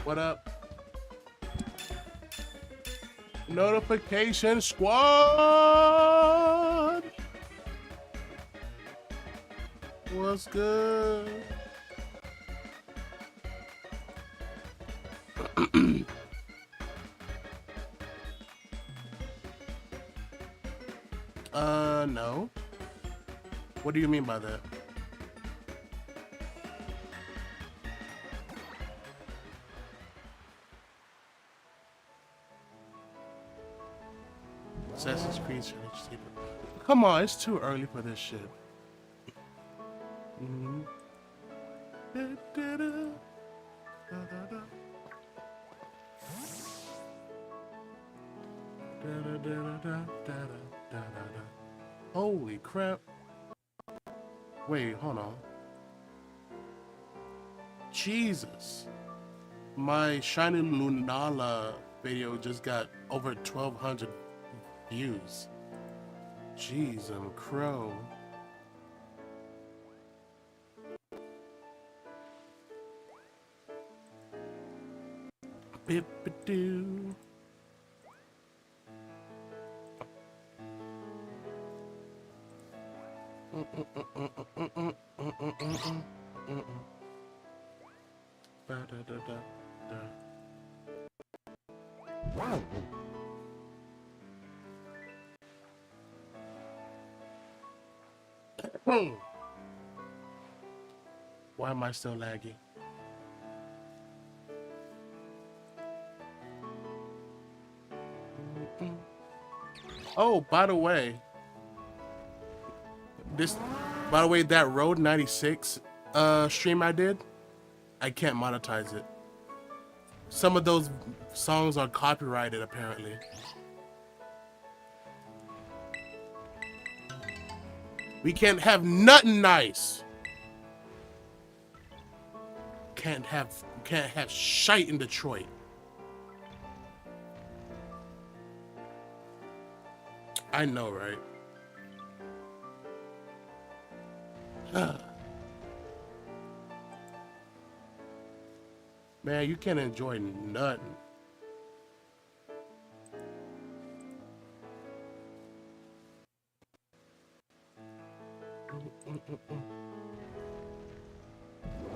What up? Notification squad. What's good? No. What do you mean by that? Assassin's Creed Challenge Sleeper. Come on, it's too early for this shit. Holy crap. Wait, hold on. Jesus. My Shiny Lunala video just got over 1,200 views. Jeez, I'm a crow. Bip-a-doo. Wow. Why am I still lagging? Oh, by the way, that Road 96 stream I did, I can't monetize it. Some of those songs are copyrighted, apparently. We can't have nothing nice. Can't have shite in Detroit. I know, right? Man, you can't enjoy nothing.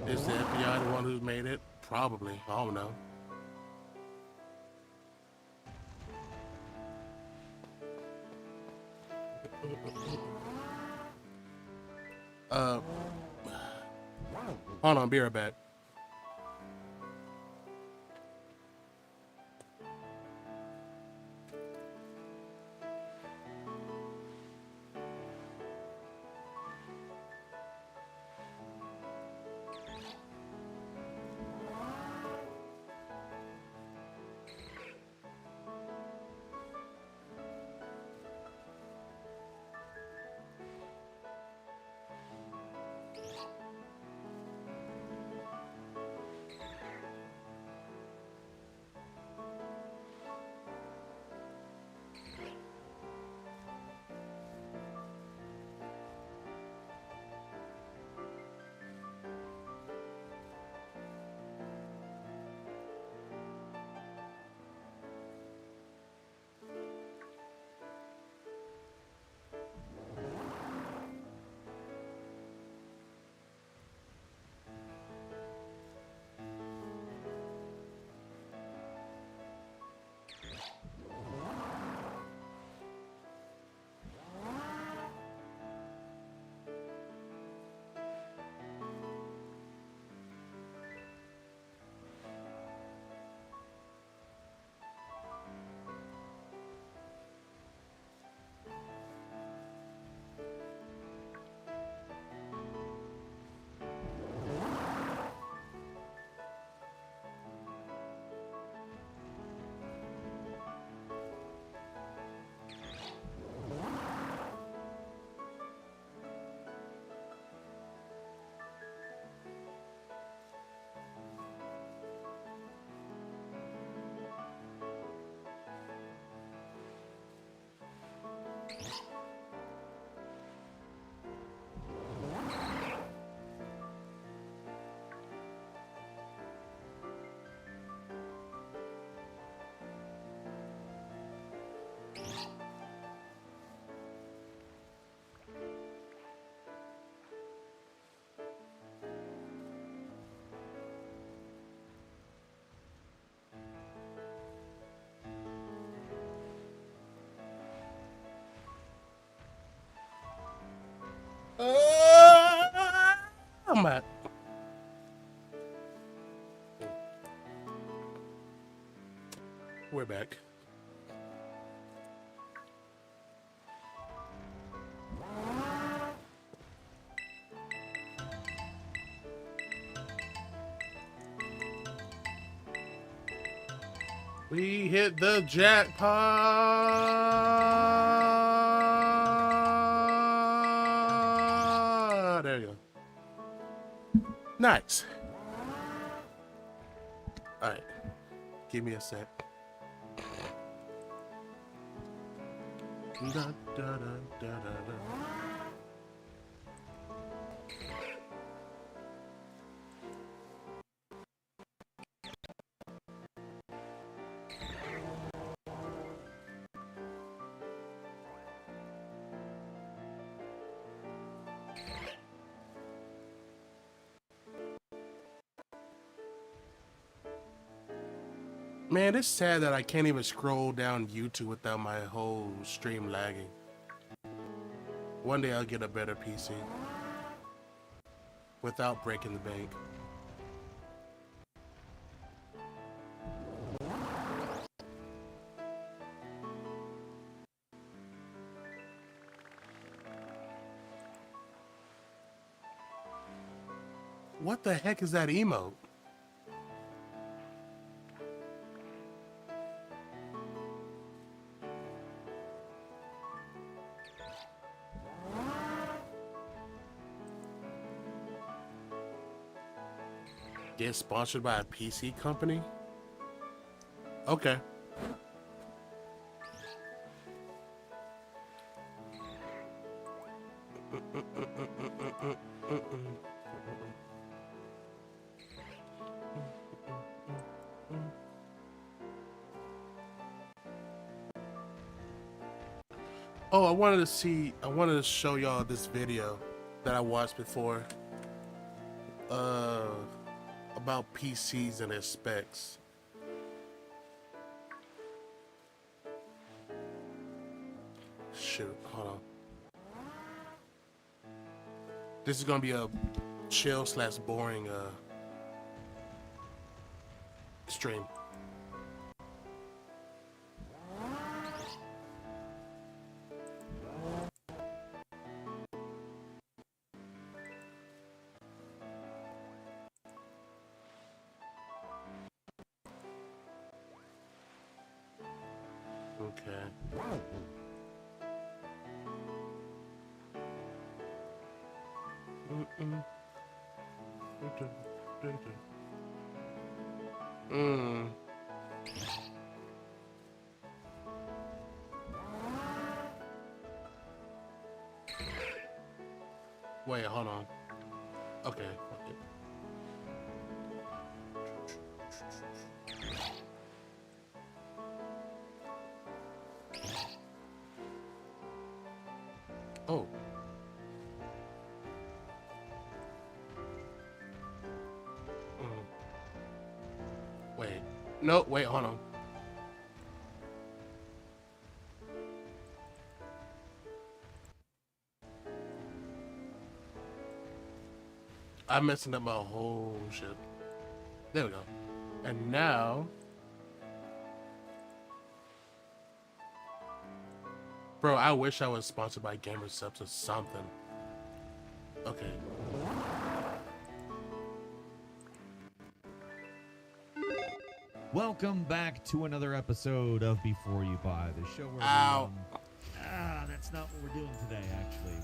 Is the FBI the one who made it? Probably. I don't know. Hold on, be right back. I'm at. We're back. We hit the jackpot. There you go. Nice. All right. Give me a sec. Da, da, da, da, da, da. Man, it's sad that I can't even scroll down YouTube without my whole stream lagging. One day I'll get a better PC without breaking the bank. What the heck is that emote? Get sponsored by a PC company? Okay. Oh, I wanted to show y'all this video that I watched before. About PCs and their specs. Shoot, hold on. This is gonna be a chill / boring stream. Okay. Wait, hold on. Okay. Oh. Wait. No, wait, hold on. I'm messing up my whole shit. There we go. And now... Bro, I wish I was sponsored by Gamer Subs or something. Okay. Welcome back to another episode of Before You Buy, the show where that's not what we're doing today, actually.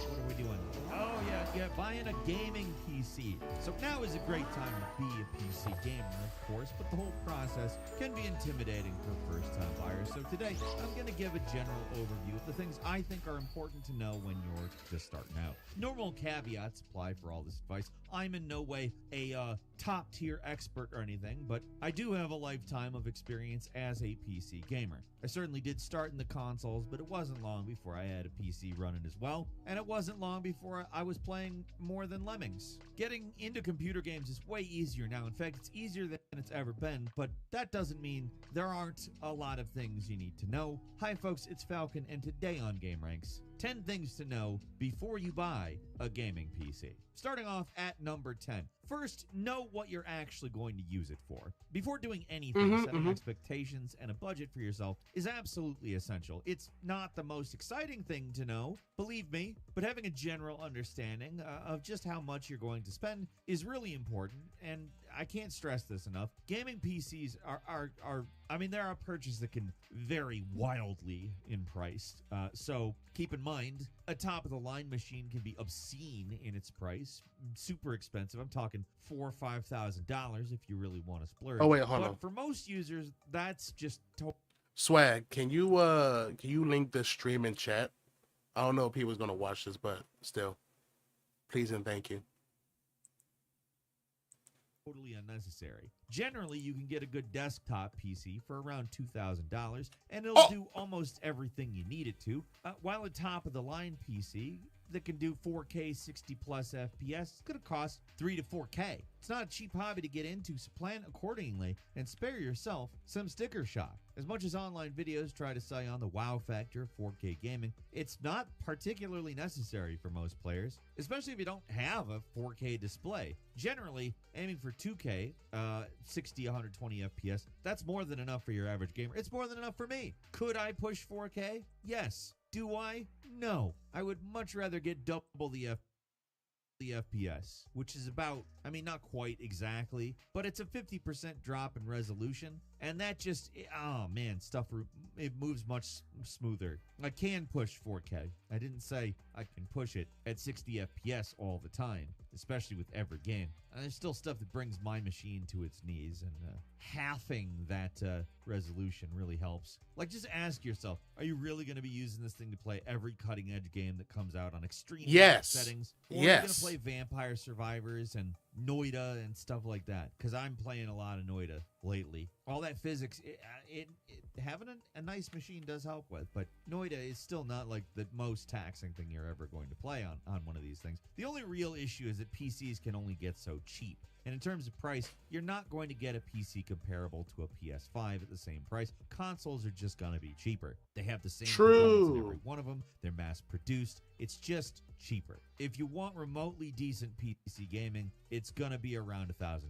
What are we doing? Oh, yeah, buying a gaming PC. So now is a great time to be a PC gamer, of course, but the whole process can be intimidating for first-time buyers. So today, I'm going to give a general overview of the things I think are important to know when you're just starting out. Normal caveats apply for all this advice. I'm in no way a top-tier expert or anything, but I do have a lifetime of experience as a PC gamer. I certainly did start in the consoles, but it wasn't long before I had a PC running as well, and it wasn't long before I was playing more than lemmings. Getting into computer games is way easier now. In fact, it's easier than it's ever been, but that doesn't mean there aren't a lot of things you need to know. Hi folks, it's Falcon, and today on Game Ranks, 10 things to know before you buy a gaming PC. Starting off at number 10. First, know what you're actually going to use it for. Before doing anything, setting expectations and a budget for yourself is absolutely essential. It's not the most exciting thing to know, believe me, but having a general understanding of just how much you're going to spend is really important, and I can't stress this enough. Gaming PCs are I mean, there are purchases that can vary wildly in price. So keep in mind, a top-of-the-line machine can be obscene in its price, super expensive. I'm talking $4,000 or $5,000 if you really want to splurge. Oh wait, hold on. For most users, that's just Swag, can you link the stream in chat? I don't know if people's gonna watch this, but still, please and thank you. Totally unnecessary. Generally, you can get a good desktop PC for around $2,000, and it'll do almost everything you need it to, while a top-of-the-line PC that can do 4K 60 plus FPS is going to cost $3 to $4K. It's not a cheap hobby to get into, so plan accordingly and spare yourself some sticker shock. As much as online videos try to sell you on the wow factor of 4K gaming, it's not particularly necessary for most players, especially if you don't have a 4K display. Generally, aiming for 2K, 60, 120 FPS, that's more than enough for your average gamer. It's more than enough for me. Could I push 4K? Yes. Do I? No. I would much rather get double the FPS, which is about, I mean, not quite exactly, but it's a 50% drop in resolution, and that just, oh man, it moves much smoother. I can push 4K. I didn't say I can push it at 60 FPS all the time, especially with every game. And there's still stuff that brings my machine to its knees, and halving that resolution really helps. Like, just ask yourself, are you really going to be using this thing to play every cutting-edge game that comes out on extreme settings? Or are you going to play Vampire Survivors and Noida and stuff like that? Because I'm playing a lot of Noida lately. All that physics, having a nice machine does help with, but Noida is still not like the most taxing thing you're ever going to play on one of these things. The only real issue is that PCs can only get so cheap. And in terms of price, you're not going to get a PC comparable to a PS5 at the same price. Consoles are just going to be cheaper. They have the same components in every one of them. They're mass-produced. It's just cheaper. If you want remotely decent PC gaming, it's going to be around $1,000.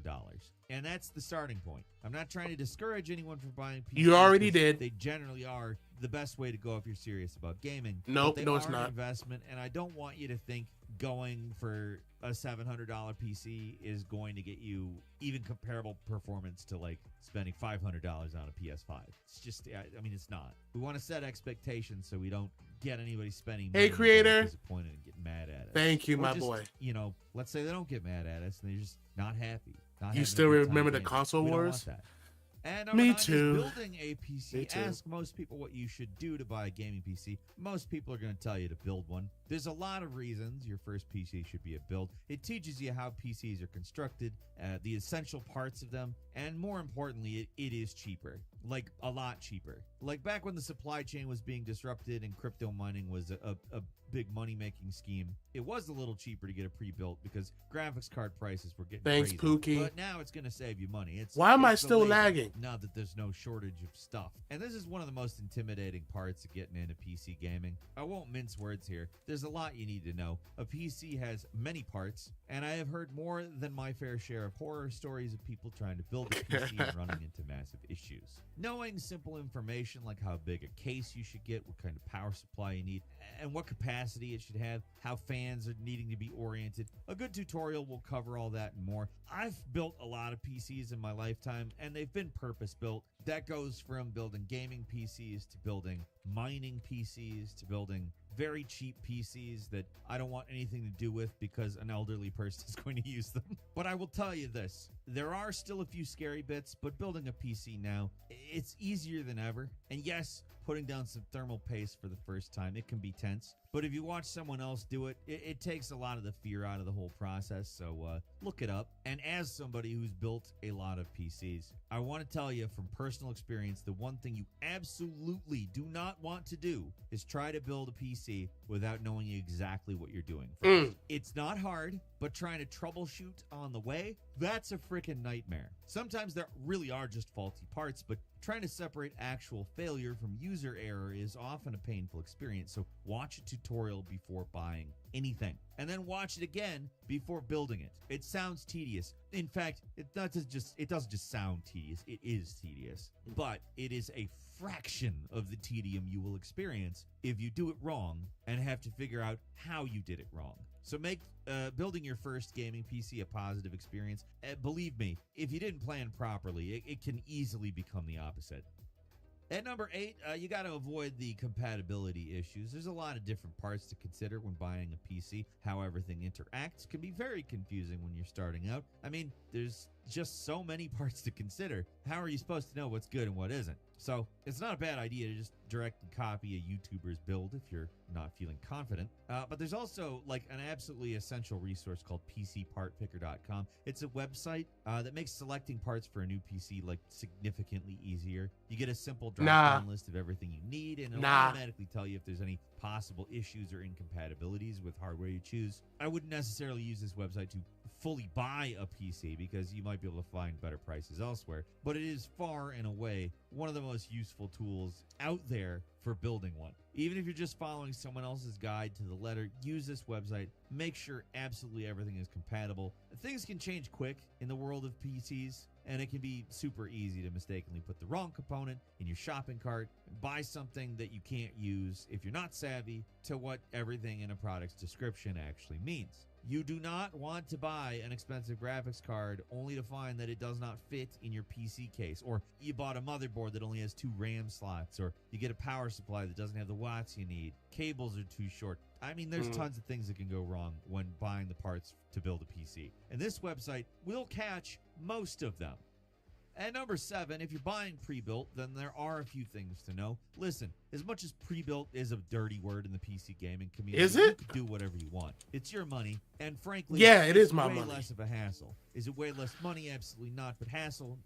And that's the starting point. I'm not trying to discourage anyone from buying PCs. You already did. They generally are the best way to go if you're serious about gaming. Nope, no, it's not. An investment, and I don't want you to think going for a $700 PC is going to get you even comparable performance to like spending $500 on a PS5. It's just, I mean, it's not. We want to set expectations so we don't get anybody spending money, hey creator, disappointed and get mad at us. Thank you, my just, boy. You know, let's say they don't get mad at us and they're just not happy. You still remember the console wars? wars? That. And me too. Building a PC. Ask most people what you should do to buy a gaming PC. Most people are going to tell you to build one. There's a lot of reasons your first PC should be a build. It teaches you how PCs are constructed, the essential parts of them, and more importantly, it is cheaper. Like, a lot cheaper. Like, back when the supply chain was being disrupted and crypto mining was a big money-making scheme, it was a little cheaper to get a pre-built because graphics card prices were getting crazy. Pookie. But now it's going to save you money. Why am I still lagging? Now that there's no shortage of stuff. And this is one of the most intimidating parts of getting into PC gaming. I won't mince words here. There's a lot you need to know. A PC has many parts, and I have heard more than my fair share of horror stories of people trying to build a PC and running into massive issues. Knowing simple information like how big a case you should get, what kind of power supply you need, and what capacity it should have, how fans are needing to be oriented. A good tutorial will cover all that and more. I've built a lot of PCs in my lifetime, and they've been purpose-built. That goes from building gaming PCs to building mining PCs to building very cheap PCs that I don't want anything to do with because an elderly person is going to use them. But I will tell you this, there are still a few scary bits, but building a PC now, it's easier than ever. And yes, putting down some thermal paste for the first time, it can be tense. But if you watch someone else do it, it takes a lot of the fear out of the whole process. So look it up. And as somebody who's built a lot of PCs, I want to tell you from personal experience, the one thing you absolutely do not want to do is try to build a PC without knowing exactly what you're doing first. It's not hard, but trying to troubleshoot on the way, that's a freaking nightmare. Sometimes there really are just faulty parts, but Trying to separate actual failure from user error is often a painful experience, so watch a tutorial before buying anything, and then watch it again before building it. It sounds tedious. In fact, it doesn't just sound tedious. It is tedious, but it is a fraction of the tedium you will experience if you do it wrong and have to figure out how you did it wrong. So make building your first gaming PC a positive experience. Believe me, if you didn't plan properly, it can easily become the opposite. At number 8, you got to avoid the compatibility issues. There's a lot of different parts to consider when buying a PC. How everything interacts can be very confusing when you're starting out. I mean, there's just so many parts to consider. How are you supposed to know what's good and what isn't? So it's not a bad idea to just directly copy a YouTuber's build if you're not feeling confident. But there's also like an absolutely essential resource called PCPartPicker.com. It's a website that makes selecting parts for a new PC like significantly easier. You get a simple drop-down list of everything you need, and it'll automatically tell you if there's any possible issues or incompatibilities with hardware you choose. I wouldn't necessarily use this website to fully buy a PC because you might be able to find better prices elsewhere, but it is far and away one of the most useful tools out there for building one. Even if you're just following someone else's guide to the letter, use this website. Make sure absolutely everything is compatible. Things can change quick in the world of PCs, and it can be super easy to mistakenly put the wrong component in your shopping cart and buy something that you can't use if you're not savvy to what everything in a product's description actually means. You do not want to buy an expensive graphics card only to find that it does not fit in your PC case, or you bought a motherboard that only has 2 RAM slots, or you get a power supply that doesn't have the watts you need, cables are too short. I mean, there's tons of things that can go wrong when buying the parts to build a PC, and this website will catch most of them. At number 7, if you're buying pre-built, then there are a few things to know. Listen, as much as pre-built is a dirty word in the PC gaming community, is it? You can do whatever you want. It's your money, and frankly, yeah, it is my way money. Less of a hassle. Is it way less money? Absolutely not. But hassle,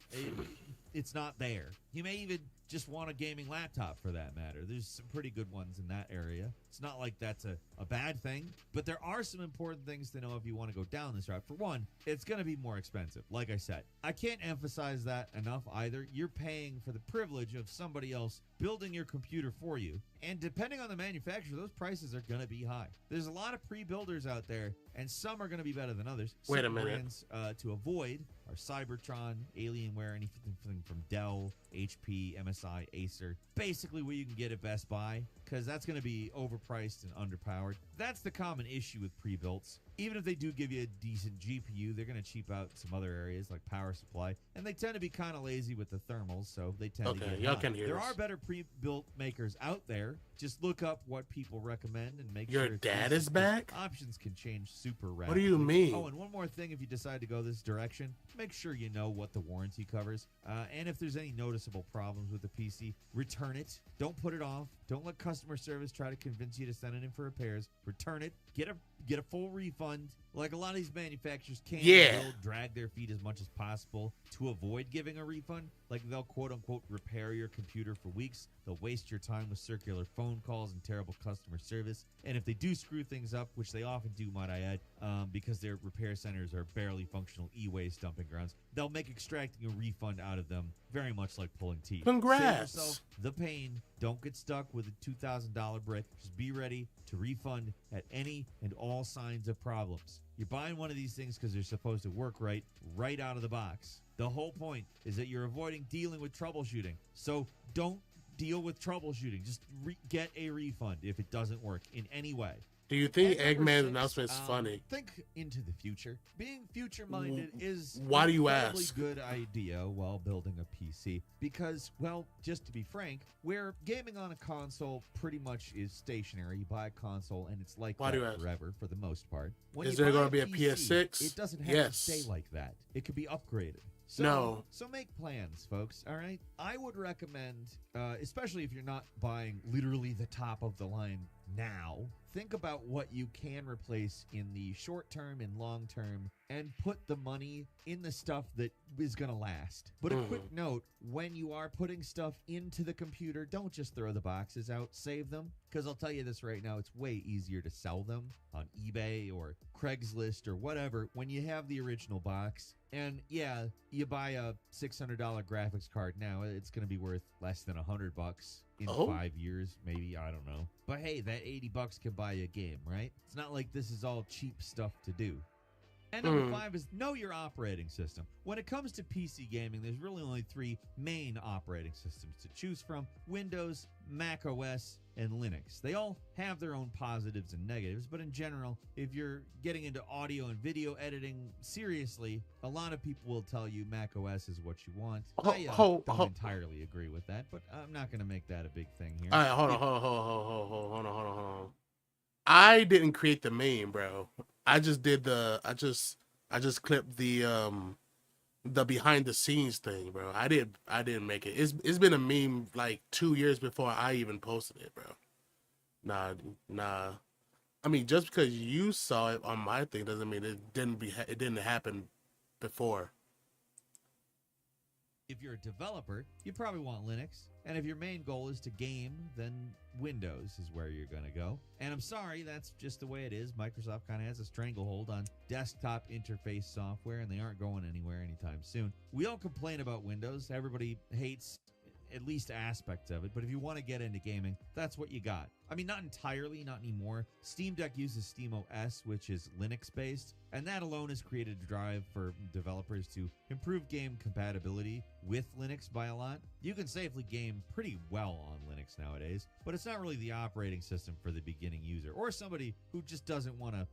it's not there. You may even just want a gaming laptop for that matter. There's some pretty good ones in that area. It's not like that's a bad thing, but there are some important things to know if you want to go down this route. For one, it's going to be more expensive. Like I said, I can't emphasize that enough either. You're paying for the privilege of somebody else building your computer for you, and depending on the manufacturer, those prices are going to be high. There's a lot of pre-builders out there, and some are going to be better than others. Wait a Some minute. brands to avoid are Cybertron, Alienware, anything from Dell, HP, MSI, Acer. Basically what you can get at Best Buy, because that's going to be overpriced and underpowered. That's the common issue with pre-builts. Even if they do give you a decent GPU, they're going to cheap out some other areas like power supply, and they tend to be kind of lazy with the thermals, so they tend to get y'all hot. can hear There this. are better pre-built makers out there. Just look up what people recommend and make Your sure it's dad decent, is back? 'cause options can change super rapidly. What do you mean? Oh, and one more thing, if you decide to go this direction, make sure you know what the warranty covers. And if there's any noticeable problems with the PC, return it. Don't put it off. Don't let customer service try to convince you to send it in for repairs. Return it. Get a full refund. Like a lot of these manufacturers can will drag their feet as much as possible to avoid giving a refund. Like they'll quote unquote repair your computer for weeks. They'll waste your time with circular phone calls and terrible customer service. And if they do screw things up, which they often do, might I add, because their repair centers are barely functional e-waste dumping grounds, they'll make extracting a refund out of them very much like pulling teeth. Congrats. Save yourself the pain. Don't get stuck with a $2,000 brick. Just be ready to refund at any and all signs of problems. You're buying one of these things because they're supposed to work right out of the box. The whole point is that you're avoiding dealing with troubleshooting. So don't deal with troubleshooting. Just get a refund if it doesn't work in any way. Do you think At number Eggman's 6, announcement is funny? Think into the future. Being future-minded is Why do you a incredibly ask? good idea while building a PC because, well, just to be frank, where gaming on a console pretty much is stationary. You buy a console and it's like Why do you that ask? forever for the most part. When Is you there buy gonna be a PC, PS6? It doesn't have Yes. to stay like that. It could be upgraded. So make plans, folks. All right. I would recommend, especially if you're not buying literally the top of the line now, think about what you can replace in the short term and long term and put the money in the stuff that is going to last. But a quick note, when you are putting stuff into the computer, don't just throw the boxes out, save them. Because I'll tell you this right now, it's way easier to sell them on eBay or Craigslist or whatever when you have the original box. And yeah, you buy a $600 graphics card now, it's going to be worth less than $100 in 5 years, maybe, I don't know. But hey, that $80 can buy you a game, right? It's not like this is all cheap stuff to do. And number 5 is know your operating system. When it comes to PC gaming, there's really only 3 main operating systems to choose from: Windows, Mac OS, and Linux. They all have their own positives and negatives, but in general, if you're getting into audio and video editing seriously, a lot of people will tell you Mac OS is what you want. I don't entirely agree with that, but I'm not going to make that a big thing here. All right, hold on. I didn't create the meme, bro. I just did I just clipped the behind the scenes thing, bro. I didn't make it. It's been a meme like 2 years before I even posted it, bro. Nah. I mean, just because you saw it on my thing doesn't mean it didn't happen before. If you're a developer, you probably want Linux. And if your main goal is to game, then Windows is where you're going to go. And I'm sorry, that's just the way it is. Microsoft kind of has a stranglehold on desktop interface software, and they aren't going anywhere anytime soon. We all complain about Windows. Everybody hates at least aspects of it. But if you want to get into gaming, that's what you got. I mean, not entirely, not anymore. Steam Deck uses SteamOS, which is Linux-based, and that alone has created a drive for developers to improve game compatibility with Linux by a lot. You can safely game pretty well on Linux nowadays, but it's not really the operating system for the beginning user or somebody who just doesn't want to,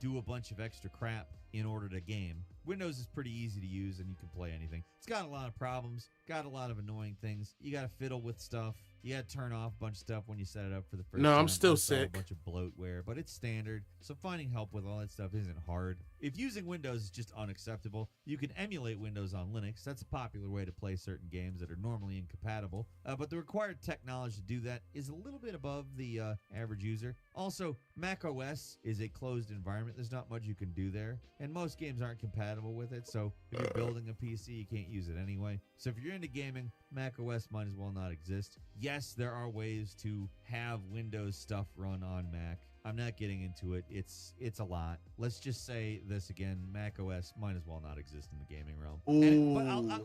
do a bunch of extra crap in order to game. Windows is pretty easy to use and you can play anything. It's got a lot of problems, got a lot of annoying things. You got to fiddle with stuff. You got to turn off a bunch of stuff when you set it up for the first time. No, I'm still There's sick. A bunch of bloatware, but it's standard. So finding help with all that stuff isn't hard. If using Windows is just unacceptable, you can emulate Windows on Linux. That's a popular way to play certain games that are normally incompatible. But the required technology to do that is a little bit above the average user. Also, Mac OS is a closed environment. There's not much you can do there. And most games aren't compatible with it. So if you're building a PC, you can't use it anyway. So if you're into gaming, Mac OS might as well not exist. Yes, there are ways to have Windows stuff run on Mac. I'm not getting into it. It's a lot. Let's just say this again. Mac OS might as well not exist in the gaming realm.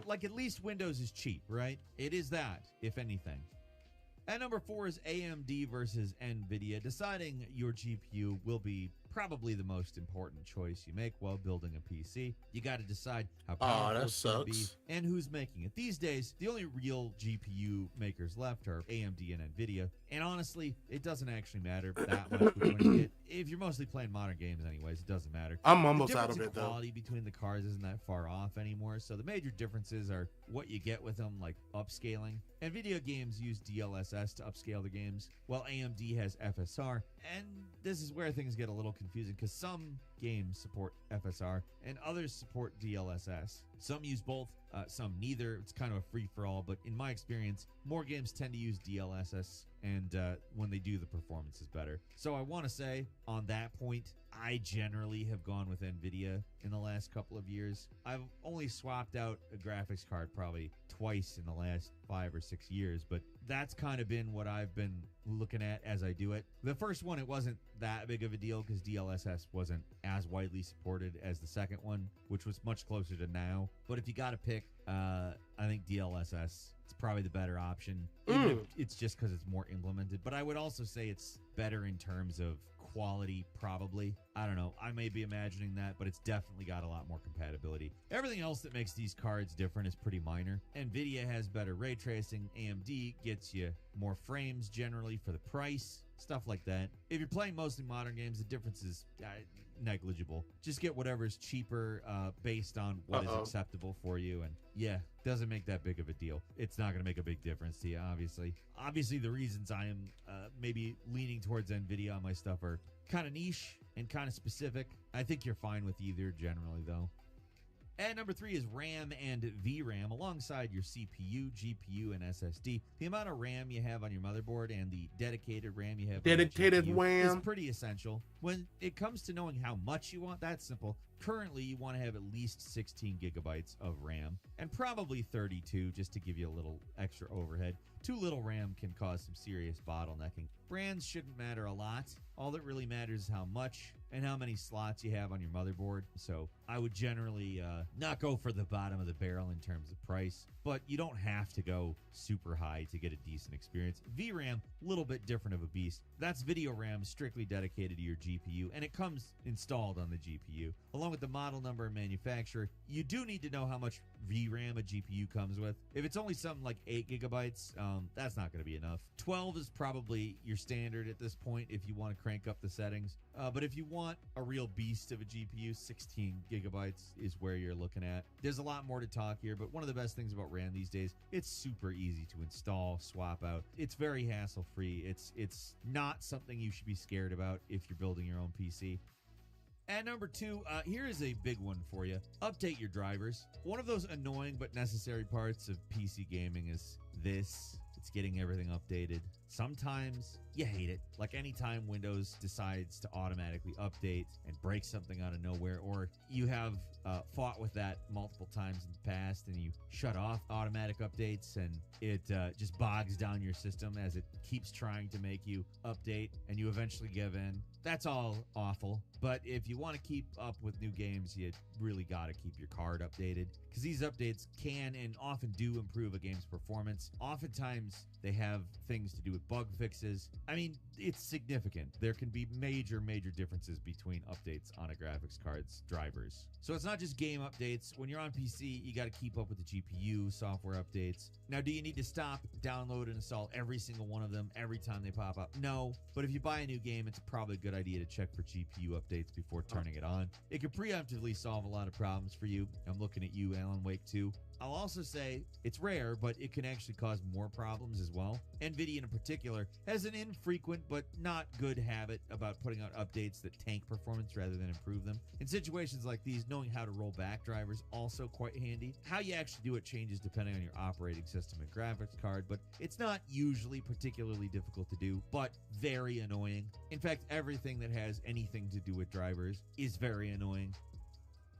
But at least Windows is cheap, right? It is that, if anything. At number 4 is AMD versus NVIDIA. Deciding your GPU will be probably the most important choice you make while building a PC. You got to decide how powerful it's going to be and who's making it. These days, the only real GPU makers left are AMD and NVIDIA. And honestly, it doesn't actually matter that much which one you get. If you're mostly playing modern games anyways, it doesn't matter. I'm almost out of it, though. The quality between the cards isn't that far off anymore. So the major differences are what you get with them, like upscaling. And video games use DLSS to upscale the games, while AMD has FSR. And this is where things get a little confusing because some games support FSR and others support DLSS. Some use both, some neither. It's kind of a free-for-all, but in my experience, more games tend to use DLSS, and when they do, the performance is better. So I want to say, on that point, I generally have gone with NVIDIA in the last couple of years. I've only swapped out a graphics card probably twice in the last 5 or 6 years, but that's kind of been what I've been looking at as I do it. The first one, it wasn't that big of a deal because DLSS wasn't as widely supported as the second one, which was much closer to now. But if you got to pick, I think DLSS is probably the better option. Even if it's just because it's more implemented. But I would also say it's better in terms of quality, probably. I don't know. I may be imagining that, but it's definitely got a lot more compatibility. Everything else that makes these cards different is pretty minor. NVIDIA has better ray tracing. AMD gets you more frames generally for the price. Stuff like that. If you're playing mostly modern games, the difference is negligible. Just get whatever's cheaper based on what is acceptable for you. And yeah, doesn't make that big of a deal. It's not going to make a big difference to you, obviously. Obviously, the reasons I am maybe leaning towards NVIDIA on my stuff are kind of niche and kind of specific. I think you're fine with either generally, though. At number 3 is RAM and VRAM alongside your CPU, GPU, and SSD. The amount of RAM you have on your motherboard and the dedicated RAM you have Dedicated on your GPU RAM is pretty essential. When it comes to knowing how much you want, that's simple. Currently, you want to have at least 16 gigabytes of RAM and probably 32 just to give you a little extra overhead. Too little RAM can cause some serious bottlenecking. Brands shouldn't matter a lot. All that really matters is how much and how many slots you have on your motherboard. So I would generally not go for the bottom of the barrel in terms of price, but you don't have to go super high to get a decent experience. VRAM, a little bit different of a beast. That's video RAM strictly dedicated to your GPU, and it comes installed on the GPU. Along with the model number and manufacturer, you do need to know how much VRAM a GPU comes with. If it's only something like 8 gigabytes, that's not going to be enough. 12 is probably your standard at this point if you want to crank up the settings. But if you want a real beast of a GPU, 16 gigabytes is where you're looking at. There's a lot more to talk here, but one of the best things about RAM these days, it's super easy to install, swap out. It's very hassle-free. It's not something you should be scared about if you're building your own PC. At number 2, here is a big one for you. Update your drivers. One of those annoying but necessary parts of PC gaming is this. It's getting everything updated. Sometimes you hate it. Like anytime Windows decides to automatically update and break something out of nowhere, or you have fought with that multiple times in the past and you shut off automatic updates and it just bogs down your system as it keeps trying to make you update and you eventually give in. That's all awful. But if you want to keep up with new games, you really got to keep your card updated because these updates can and often do improve a game's performance. Oftentimes, they have things to do with bug fixes. I mean, it's significant. There can be major differences between updates on a graphics card's drivers. So it's not just game updates. When you're on PC, you got to keep up with the GPU, software updates. Now, do you need to stop, download, and install every single one of them every time they pop up? No, but if you buy a new game, it's probably a good idea to check for GPU updates before turning it on. It could preemptively solve a lot of problems for you. I'm looking at you, Alan Wake 2. I'll also say it's rare, but it can actually cause more problems as well. NVIDIA in particular has an infrequent but not good habit about putting out updates that tank performance rather than improve them. In situations like these, knowing how to roll back drivers also quite handy. How you actually do it changes depending on your operating system and graphics card, but it's not usually particularly difficult to do, but very annoying. In fact, everything that has anything to do with drivers is very annoying.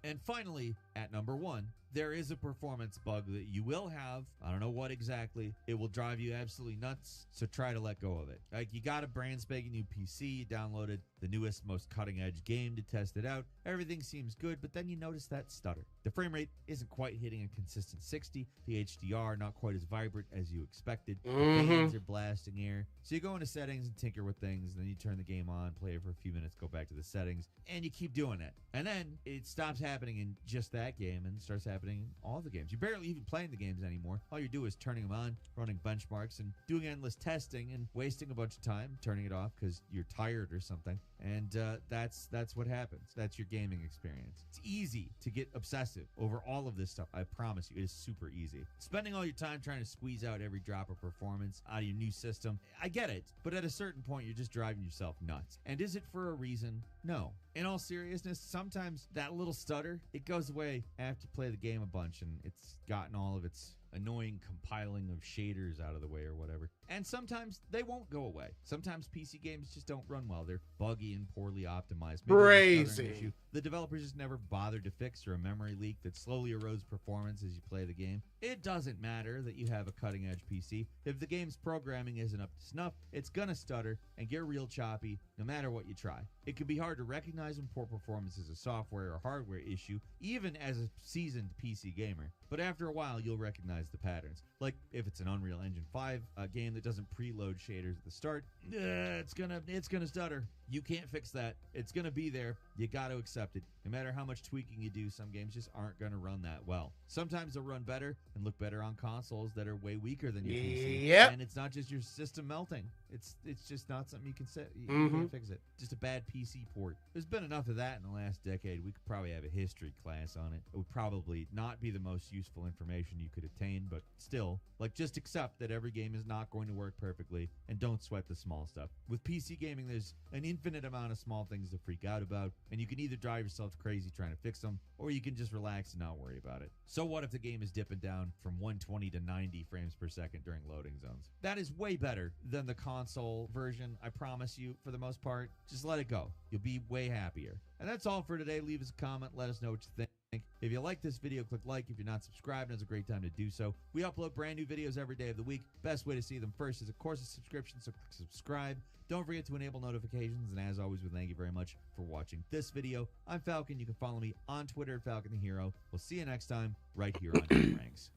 And finally, at number 1, there is a performance bug that you will have. I don't know what exactly. It will drive you absolutely nuts, so try to let go of it. Like, you got a brand spanking new PC, you downloaded the newest, most cutting-edge game to test it out. Everything seems good, but then you notice that stutter. The frame rate isn't quite hitting a consistent 60. The HDR not quite as vibrant as you expected. The fans are blasting air. So you go into settings and tinker with things, and then you turn the game on, play it for a few minutes, go back to the settings, and you keep doing it. And then it stops happening in just that game and starts happening in all the games. You're barely even playing the games anymore. All you do is turning them on, running benchmarks, and doing endless testing and wasting a bunch of time, turning it off because you're tired or something. And that's what happens. That's your gaming experience. It's easy to get obsessive over all of this stuff. I promise you, it is super easy. Spending all your time trying to squeeze out every drop of performance out of your new system, I get it. But at a certain point, you're just driving yourself nuts. And is it for a reason? No. In all seriousness, sometimes that little stutter, it goes away after you play the game a bunch and it's gotten all of its annoying compiling of shaders out of the way or whatever. And sometimes they won't go away. Sometimes PC games just don't run well. They're buggy and poorly optimized. Maybe Crazy. The developers just never bothered to fix, or a memory leak that slowly erodes performance as you play the game. It doesn't matter that you have a cutting-edge PC. If the game's programming isn't up to snuff, it's gonna stutter and get real choppy no matter what you try. It can be hard to recognize when poor performance is a software or hardware issue, even as a seasoned PC gamer. But after a while, you'll recognize the patterns. Like if it's an Unreal Engine 5 game that doesn't preload shaders at the start, it's gonna stutter. You can't fix that. It's gonna be there. You gotta accept it. No matter how much tweaking you do, some games just aren't gonna run that well. Sometimes they'll run better and look better on consoles that are way weaker than your PC. Yep. And it's not just your system melting. It's just not something you can set. You can't fix it. Just a bad PC port. There's been enough of that in the last decade. We could probably have a history class on it. It would probably not be the most useful information you could attain, but still, like, just accept that every game is not going to work perfectly and don't sweat the small stuff. With PC gaming, there's an infinite amount of small things to freak out about, and you can either drive yourself crazy trying to fix them, or you can just relax and not worry about it. So what if the game is dipping down from 120 to 90 frames per second during loading zones? That is way better than the console version, I promise you, for the most part. Just let it go. You'll be way happier. And that's all for today. Leave us a comment. Let us know what you think. If you like this video, click like. If you're not subscribed, now's a great time to do so. We upload brand new videos every day of the week. Best way to see them first is, of course, a subscription, so click subscribe. Don't forget to enable notifications, and as always, we thank you very much for watching this video. I'm Falcon. You can follow me on Twitter at Falcon the Hero. We'll see you next time right here on Game Ranks.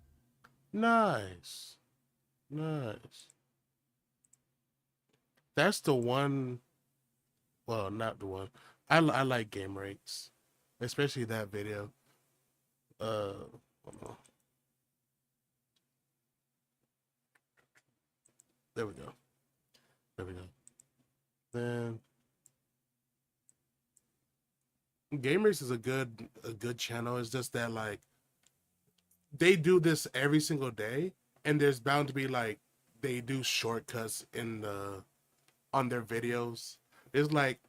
Nice. Nice. That's the one. Well, not the one. I like Game Ranks, especially that video. Hold on. There we go. There we go. Then Game Ranks is a good channel. It's just that like they do this every single day, and there's bound to be like they do shortcuts on their videos. There's like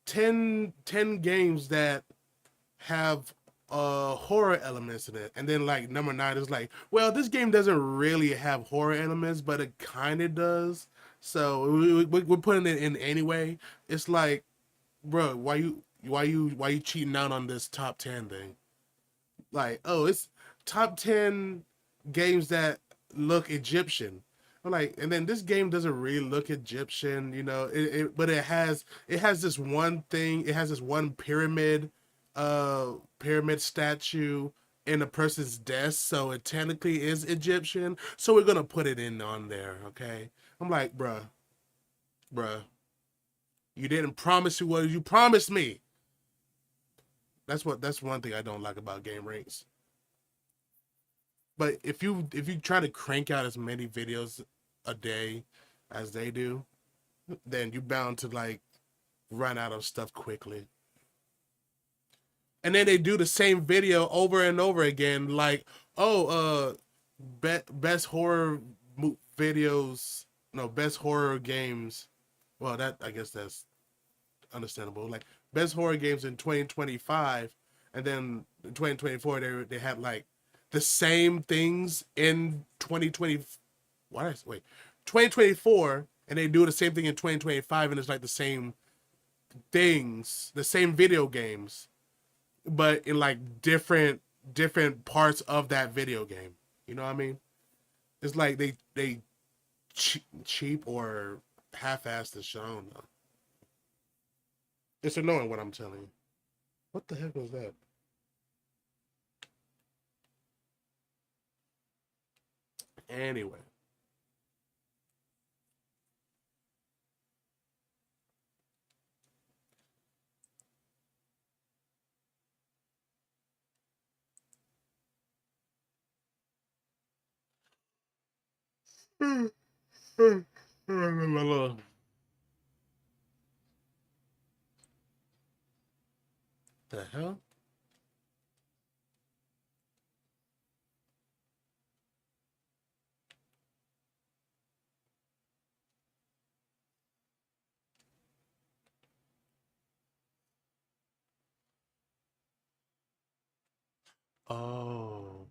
10 games that have horror elements in it, and then like number 9 is like, well, this game doesn't really have horror elements, but it kind of does, so we're putting it in anyway. It's like, bro, why you cheating out on this top 10 thing? Like, oh, it's top 10 games that look Egyptian. I'm like, and then this game doesn't really look Egyptian, you know. But it has this one thing. It has this one pyramid statue in a person's desk, so it technically is Egyptian. So we're gonna put it in on there, okay? I'm like, bruh, you didn't promise you what you promised me. That's one thing I don't like about Game Ranks. But if you try to crank out as many videos a day as they do, then you're bound to like run out of stuff quickly. And then they do the same video over and over again, like, oh, best horror videos, no, best horror games. Well, that, I guess that's understandable. Like, best horror games in 2025, and then in 2024 they had like the same things in 2020. Wait, 2024, and they do the same thing in 2025, and it's like the same things, the same video games, but in like different parts of that video game. You know what I mean? It's like they cheap or half-assed the show. I don't know. It's annoying what I'm telling you. What the heck was that? Anyway. The hell? Oh.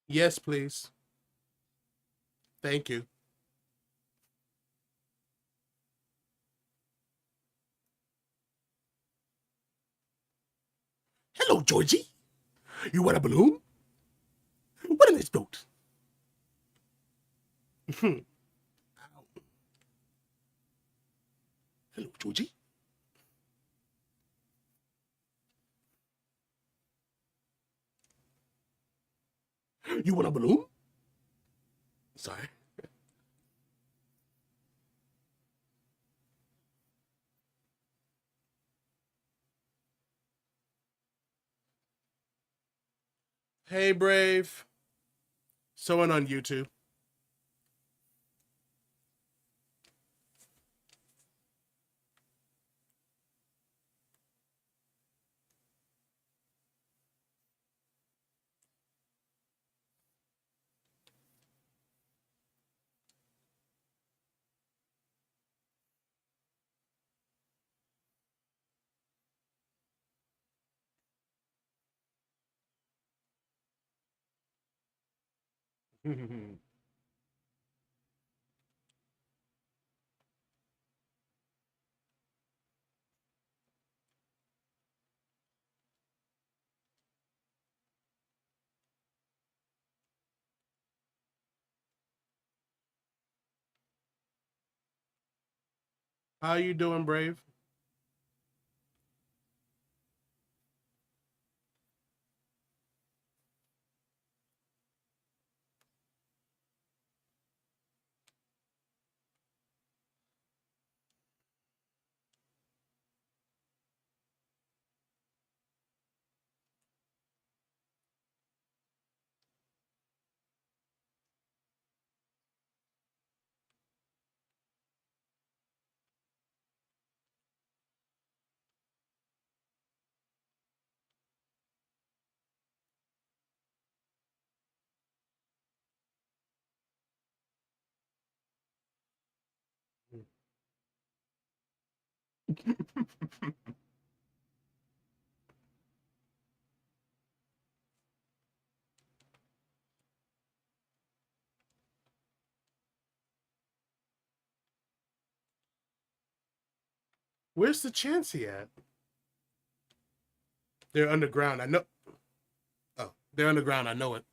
Yes, please. Thank you. Hello, Georgie. You want a balloon? What in this boat? Hello, Georgie. You want a balloon? Sorry. Hey, Brave. Someone on YouTube. How you doing, Brave? Where's the Chansey at? They're underground. I know. Oh, they're underground. I know it.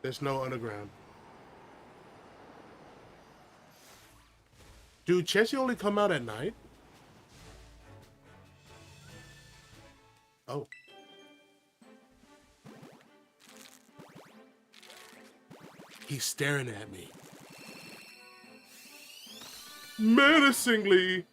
There's no underground. Dude, Chansey only come out at night? Oh. He's staring at me. Menacingly.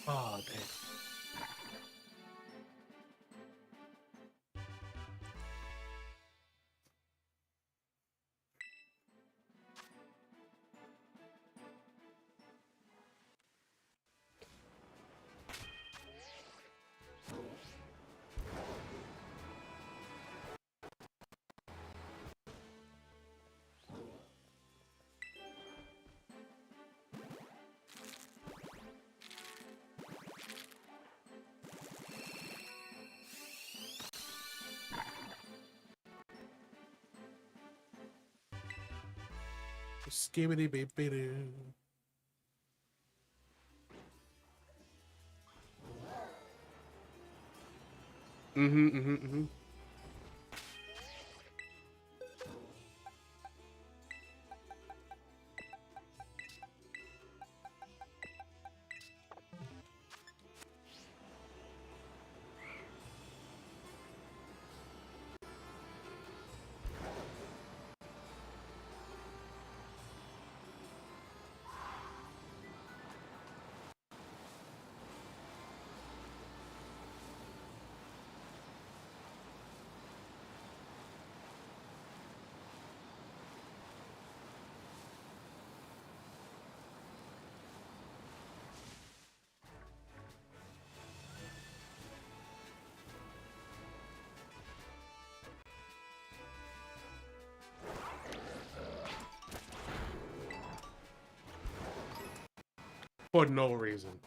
Oh, damn. Skibbity beep doo. Mm-hmm. For no reason.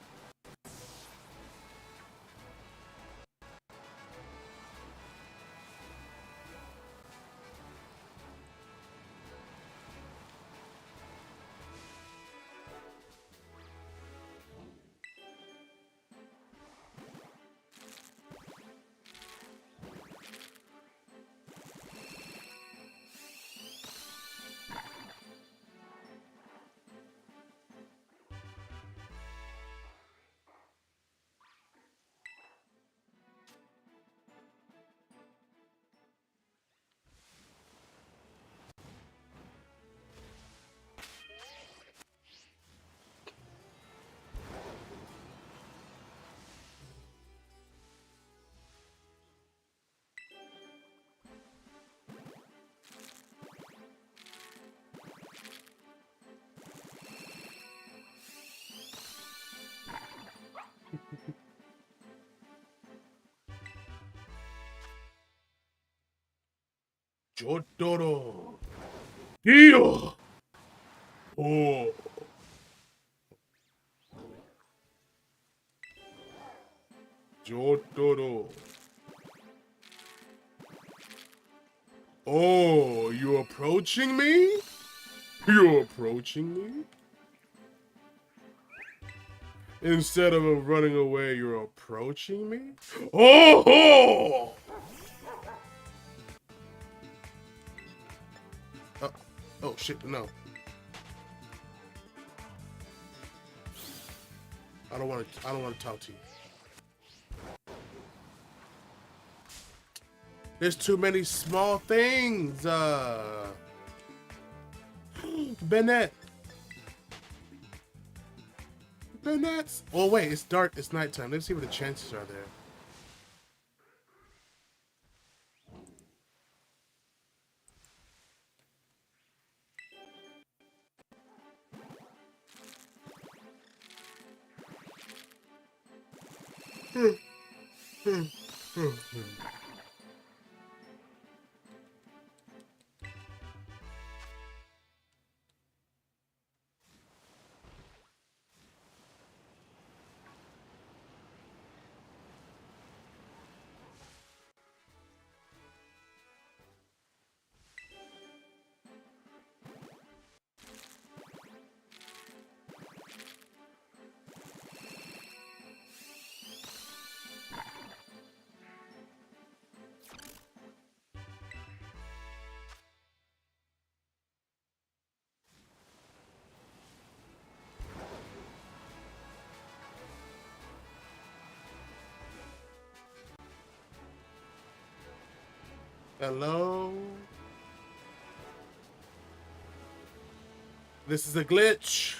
Jotaro. Dio. Oh. Jotaro. Oh, you approaching me? You're approaching me? Instead of running away, you're approaching me? Oh! Oh shit, no. I don't want to talk to you. There's too many small things. Bennett. Bennett. Oh wait, it's dark. It's nighttime. Let's see what the chances are there. Hello? This is a glitch.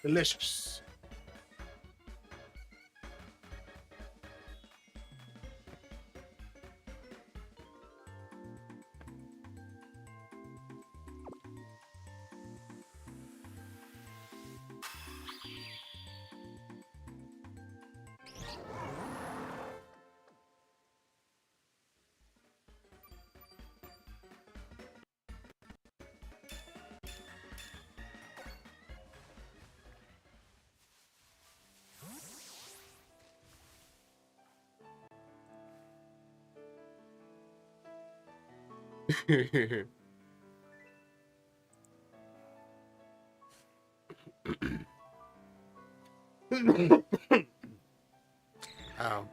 Delicious. Ow.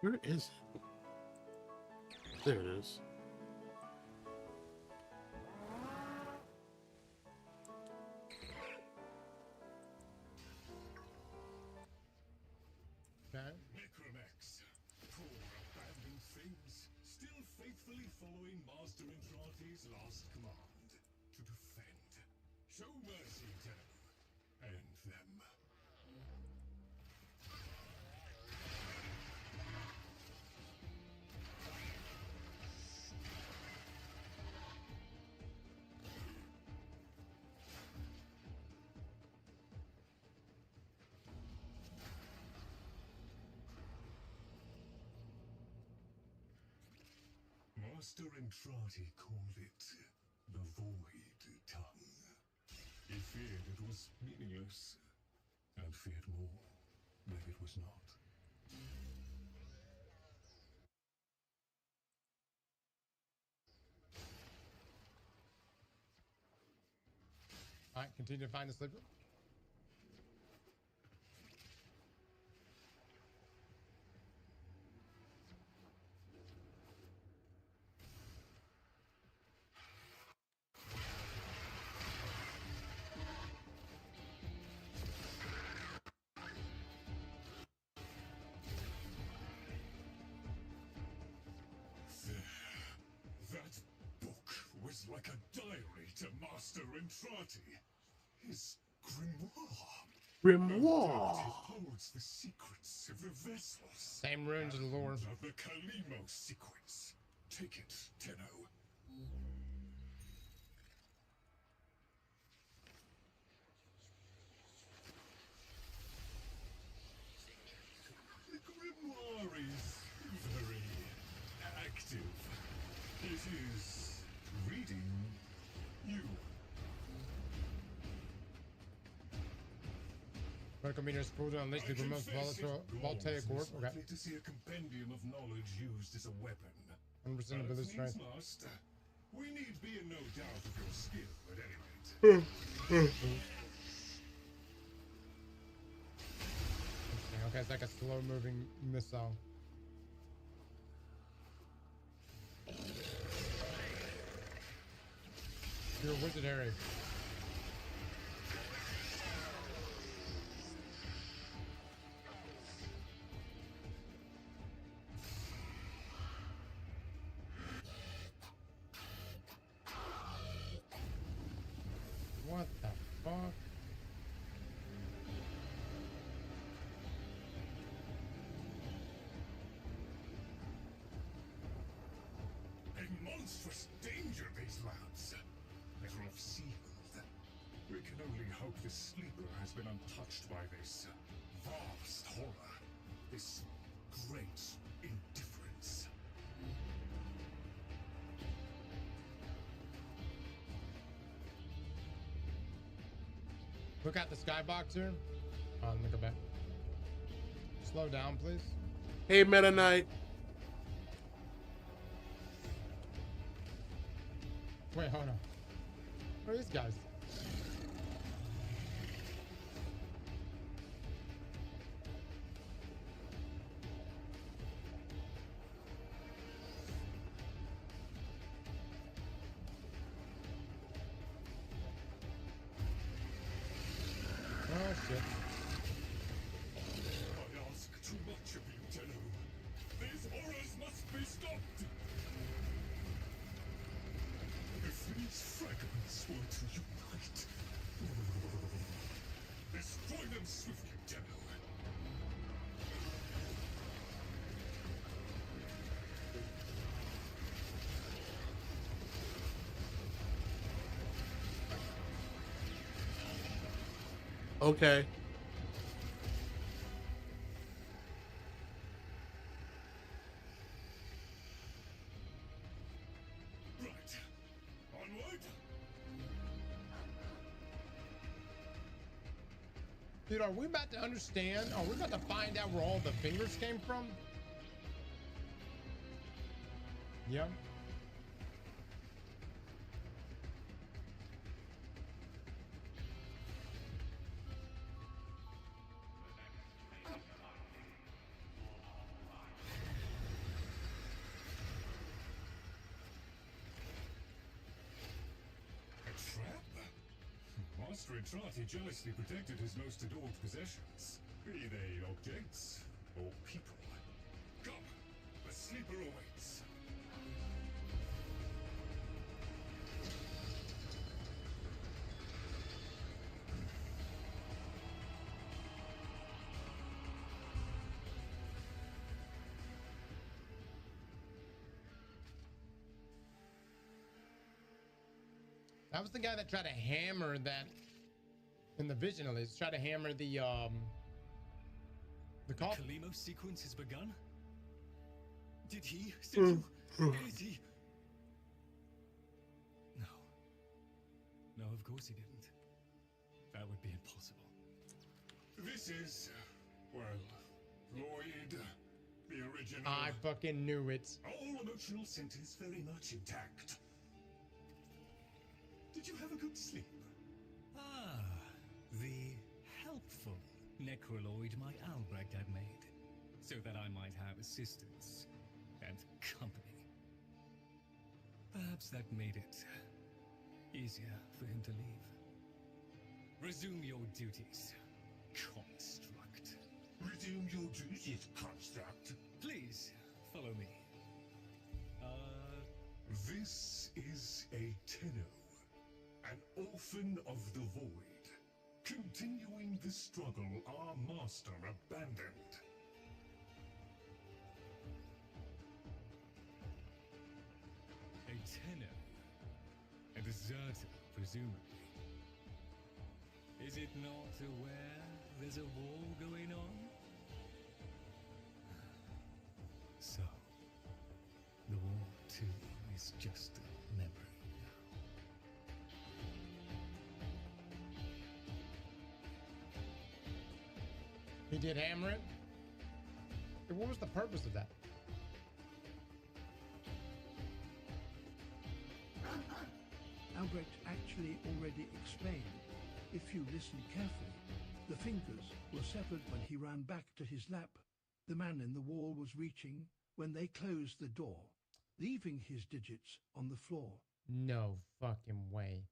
Where is it? There it is. Okay. Necromex, poor abandoned things, still faithfully following Master Entrati's last command to defend. Show mercy to them and them. Master Entrati called it the Void Tongue. He feared it was meaningless, and feared more that it was not. All right, continue to find the sleeper. That book was like a diary to Master Entrati. His grimoire. Grimoire. It holds the secrets of the vessels. Same runes as the lore. And of the Kalimo sequence. Take it, Tenno. The grimoire is very active. It is reading you. Medical meter is pulled to unleash the most volatile voltaic orb. Okay. Likely to see a compendium of knowledge used as a weapon. 100% ability strength. Master, we need be in no doubt of your skill at any rate. Interesting. Okay, it's like a slow moving missile. You're a wizard, Harry. What the fuck? A monstrous danger, these labs. Better off sealed. We can only hope the sleeper has been untouched by this vast horror, this great indifference. Look at the skyboxer. Oh, let me go back. Slow down, please. Hey, Meta Knight. Wait, hold on. Who are these guys? Oh, shit. I ask too much of you, Tenno. These horrors must be stopped. If these fragments were to unite, destroy them swiftly, Tenno. Okay. Right. Onward. Dude, are we about to understand? Are we about to find out where all the fingers came from? Yep. A trap? Master Entrati jealously protected his most adored possessions, be they objects or people. Come, the sleeper awaits. That was the guy that tried to hammer that in the vision, at least. Tried to hammer the coffin. Kalimo sequence has begun? Did he send you? Is he? No. No, of course he didn't. That would be impossible. This is, well, Lloyd, the original. I fucking knew it. All emotional centers very much intact. Did you have a good sleep? Ah, the helpful necroloid my Albrecht had made, so that I might have assistance and company. Perhaps that made it easier for him to leave. Resume your duties, construct. Resume your duties, construct. Please, follow me. This is a Tenno, an orphan of the void, continuing the struggle our master abandoned. A Tenno. A deserter, presumably. Is it not aware there's a war going on? So, the war too is just a memory now. He did hammer it. What was the purpose of that? Albrecht actually already explained. If you listen carefully, the fingers were severed when he ran back to his lap. The man in the wall was reaching when they closed the door, leaving his digits on the floor. No fucking way.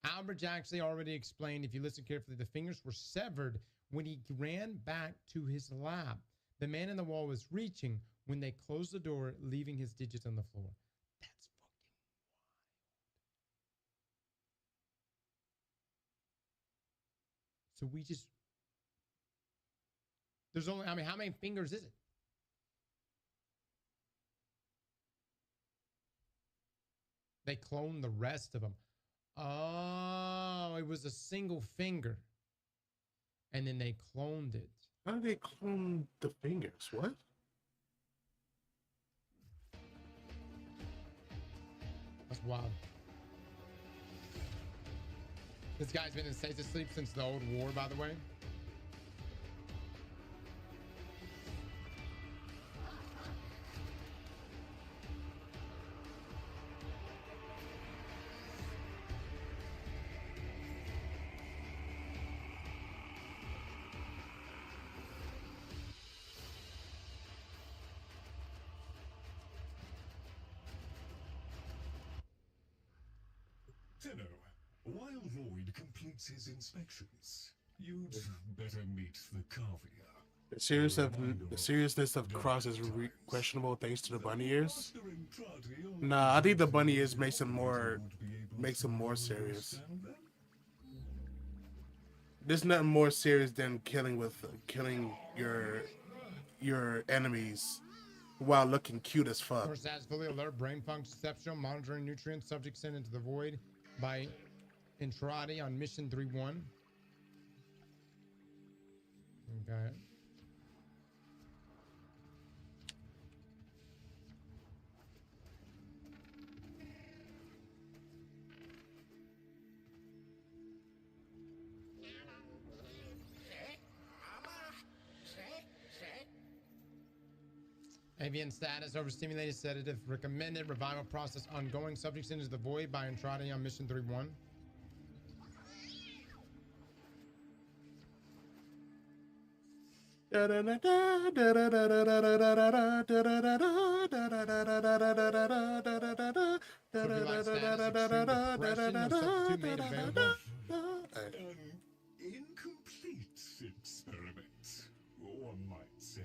Albert actually already explained, if you listen carefully, the fingers were severed when he ran back to his lab. The man in the wall was reaching when they closed the door, leaving his digits on the floor. That's fucking wild. So we just... There's only... I mean, how many fingers is it? They cloned the rest of them. Oh, it was a single finger. And then they cloned it. How did they clone the fingers? What? That's wild. This guy's been in stasis sleep since the old war, by the way. Tenno, while Void completes his inspections, you'd better meet the Carvia. The seriousness of Cross is questionable thanks to the bunny ears. Nah, I think the bunny ears makes him more serious. There's nothing more serious than killing your enemies while looking cute as fuck. Source has fully alert, brain function, exceptional, monitoring nutrients, subject sent into the void by Entrati on mission 3-1. Okay. Avian status, overstimulated sedative, recommended, revival process ongoing, subjects into the void by Entrati on mission 3-1. An incomplete experiment, one might say.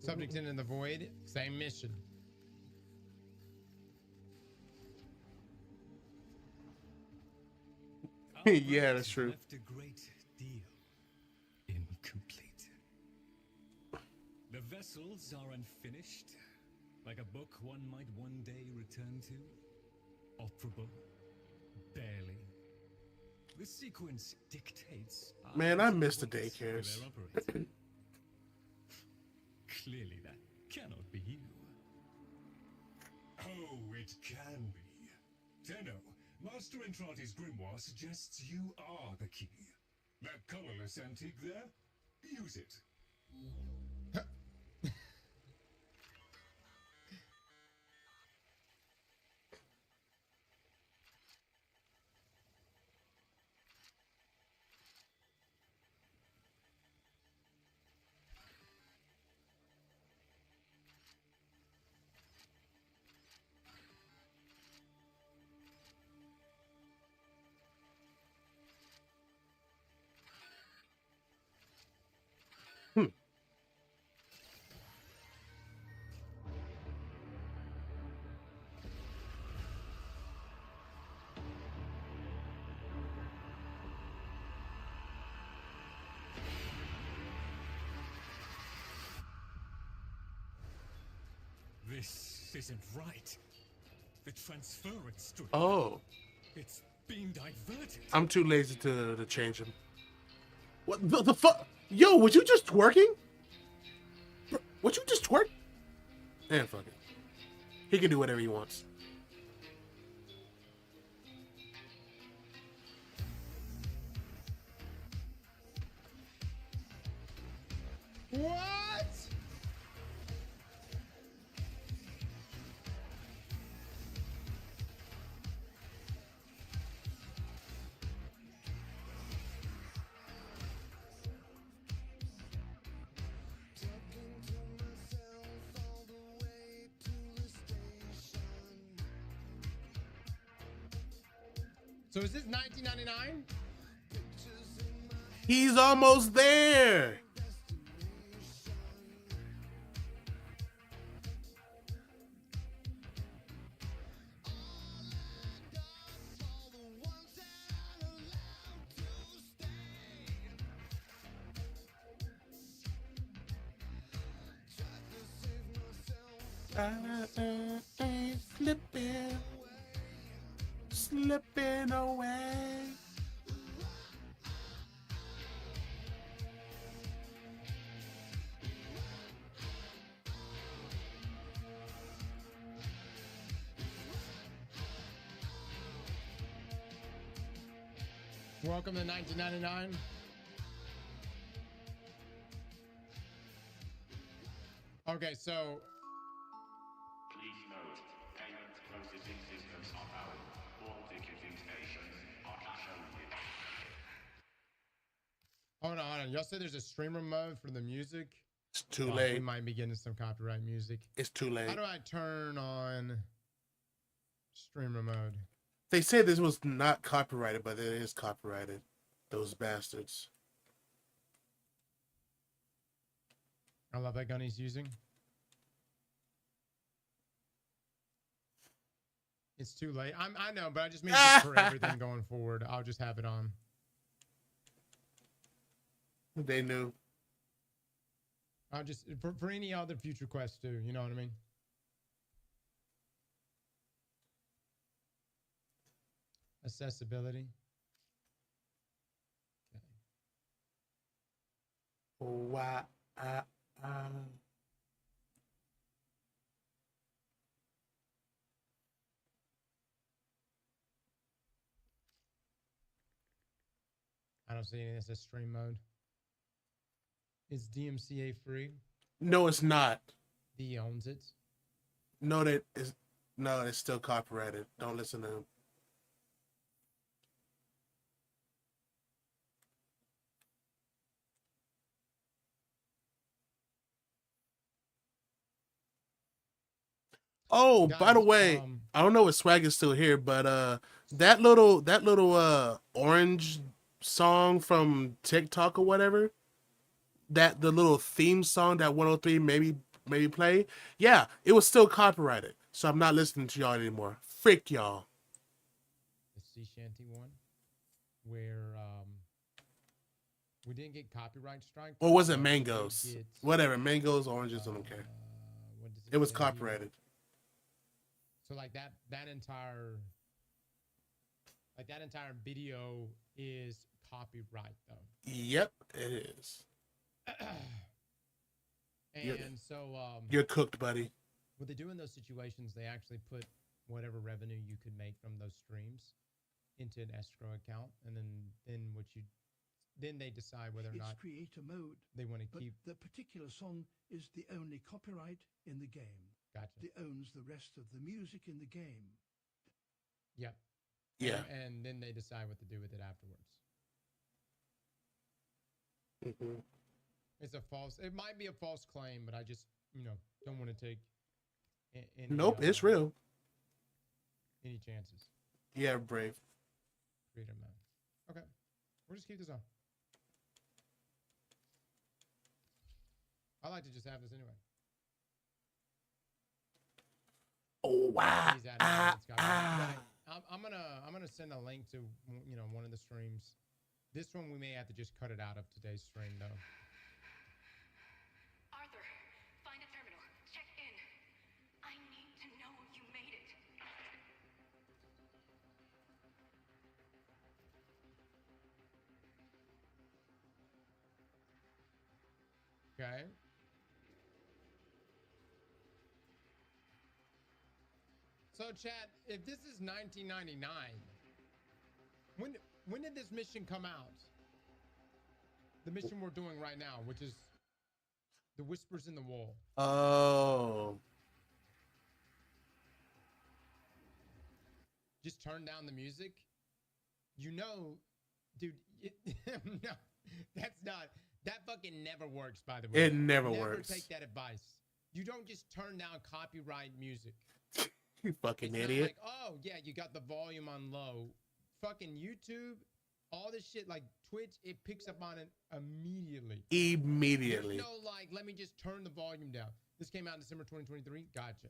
Subject in the void, same mission. Yeah, that's true. Left a great deal incomplete. The vessels are unfinished, like a book one might one day return to. Operable, barely. The sequence dictates. Man, I miss the daycares. Clearly, that cannot be you. Oh, it can be. Tenno, Master Entrati's grimoire suggests you are the key. That colorless antique there? Use it. This isn't right. The transference stream. Oh, It's being diverted. I'm too lazy to change him. What the fuck? Yo, was you just twerking? Would you just twerk? Man, fuck it. He can do whatever he wants. What? So is this 1999? He's almost there. Slipping away. Welcome to 1999. Okay, so Please note, payment processing systems are powered. All ticketing stations are cash only. hold on. Y'all said there's a streamer mode for the music. It's too We late. might be getting some copyright music. It's too late. How do I turn on streamer mode? They said this was not copyrighted, but it is copyrighted. Those bastards. I love that gun he's using. It's too late. I know, but I just mean just for everything going forward. I'll just have it on. They knew. I'll just for any other future quests too. You know what I mean? Accessibility. Why? I don't see anything that says stream mode. Is DMCA free? No, it's not. He owns it. No, it's still copyrighted. Don't listen to him. Oh, by the Guys, way, I don't know if Swag is still here, but that little orange song from TikTok or whatever, that the little theme song that 103 maybe play, yeah, it was still copyrighted. So I'm not listening to y'all anymore. Frick y'all. The sea shanty one, where we didn't get copyright strike. Or was it but we did mangoes? get, Whatever, mangoes, oranges, I don't care. what does It was say here? copyrighted. So like that entire video is copyright though. Yep, it is. And so You're cooked, buddy. what they do in those situations, they actually put whatever revenue you could make from those streams into an escrow account, and then they decide whether or It's not creator mode, they want to but keep. the particular song is the only copyright in the game. Gotcha. It owns the rest of the music in the game. Yep. Yeah. And then they decide what to do with it afterwards. Mhm. It might be a false claim, but I just, don't want to take any, Nope, it's real. any chances. Yeah, brave. Creator mode. Okay. We'll just keep this on. I like to just have this anyway. Oh wow. He's adding it, it's got it. Right. I'm gonna send a link to one of the streams. This one we may have to just cut it out of today's stream though. Arthur, find a terminal. Check in. I need to know you made it. Okay. So, chat, if this is 1999, when did this mission come out? The mission we're doing right now, which is the Whispers in the Wall. Oh. Just turn down the music. Dude, no, that's not. That fucking never works, by the way. It never works. Never take that advice. You don't just turn down copyright music. You fucking It's not idiot. like, oh, yeah, you got the volume on low fucking YouTube, all this shit like Twitch, it picks up on it immediately. Immediately. There's no like, let me just turn the volume down. This came out in December 2023. Gotcha.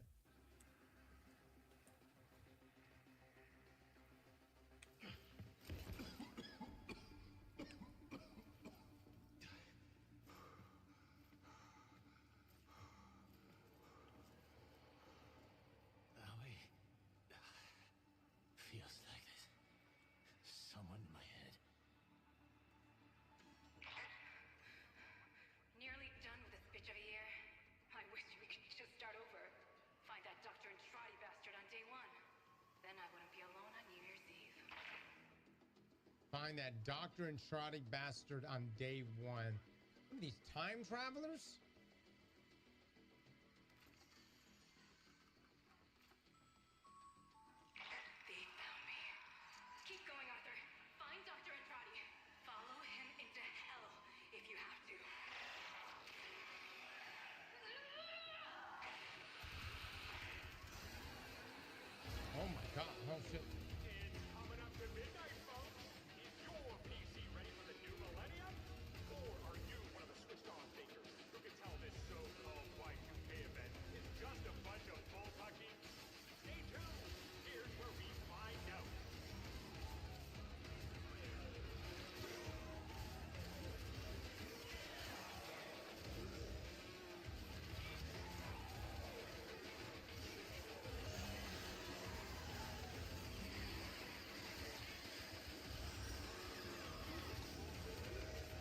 Feels like there's someone in my head. Nearly done with this bitch of a year. I wish we could just start over. Find that doctor and trotty bastard on day one. Then I wouldn't be alone on New Year's Eve. Find that doctor and trotty bastard on day one. What are these time travelers? They found me. Keep going, Arthur. Find Dr. Andrade. Follow him into hell if you have to. Oh my god. Oh shit. Coming up to midnight, folks. Is your PC ready for the new millennium? Or are you one of the switched-on thinkers who can tell this so-called Y2K event is just a bunch of bull-fucking? Stay tuned. Here's where we find out.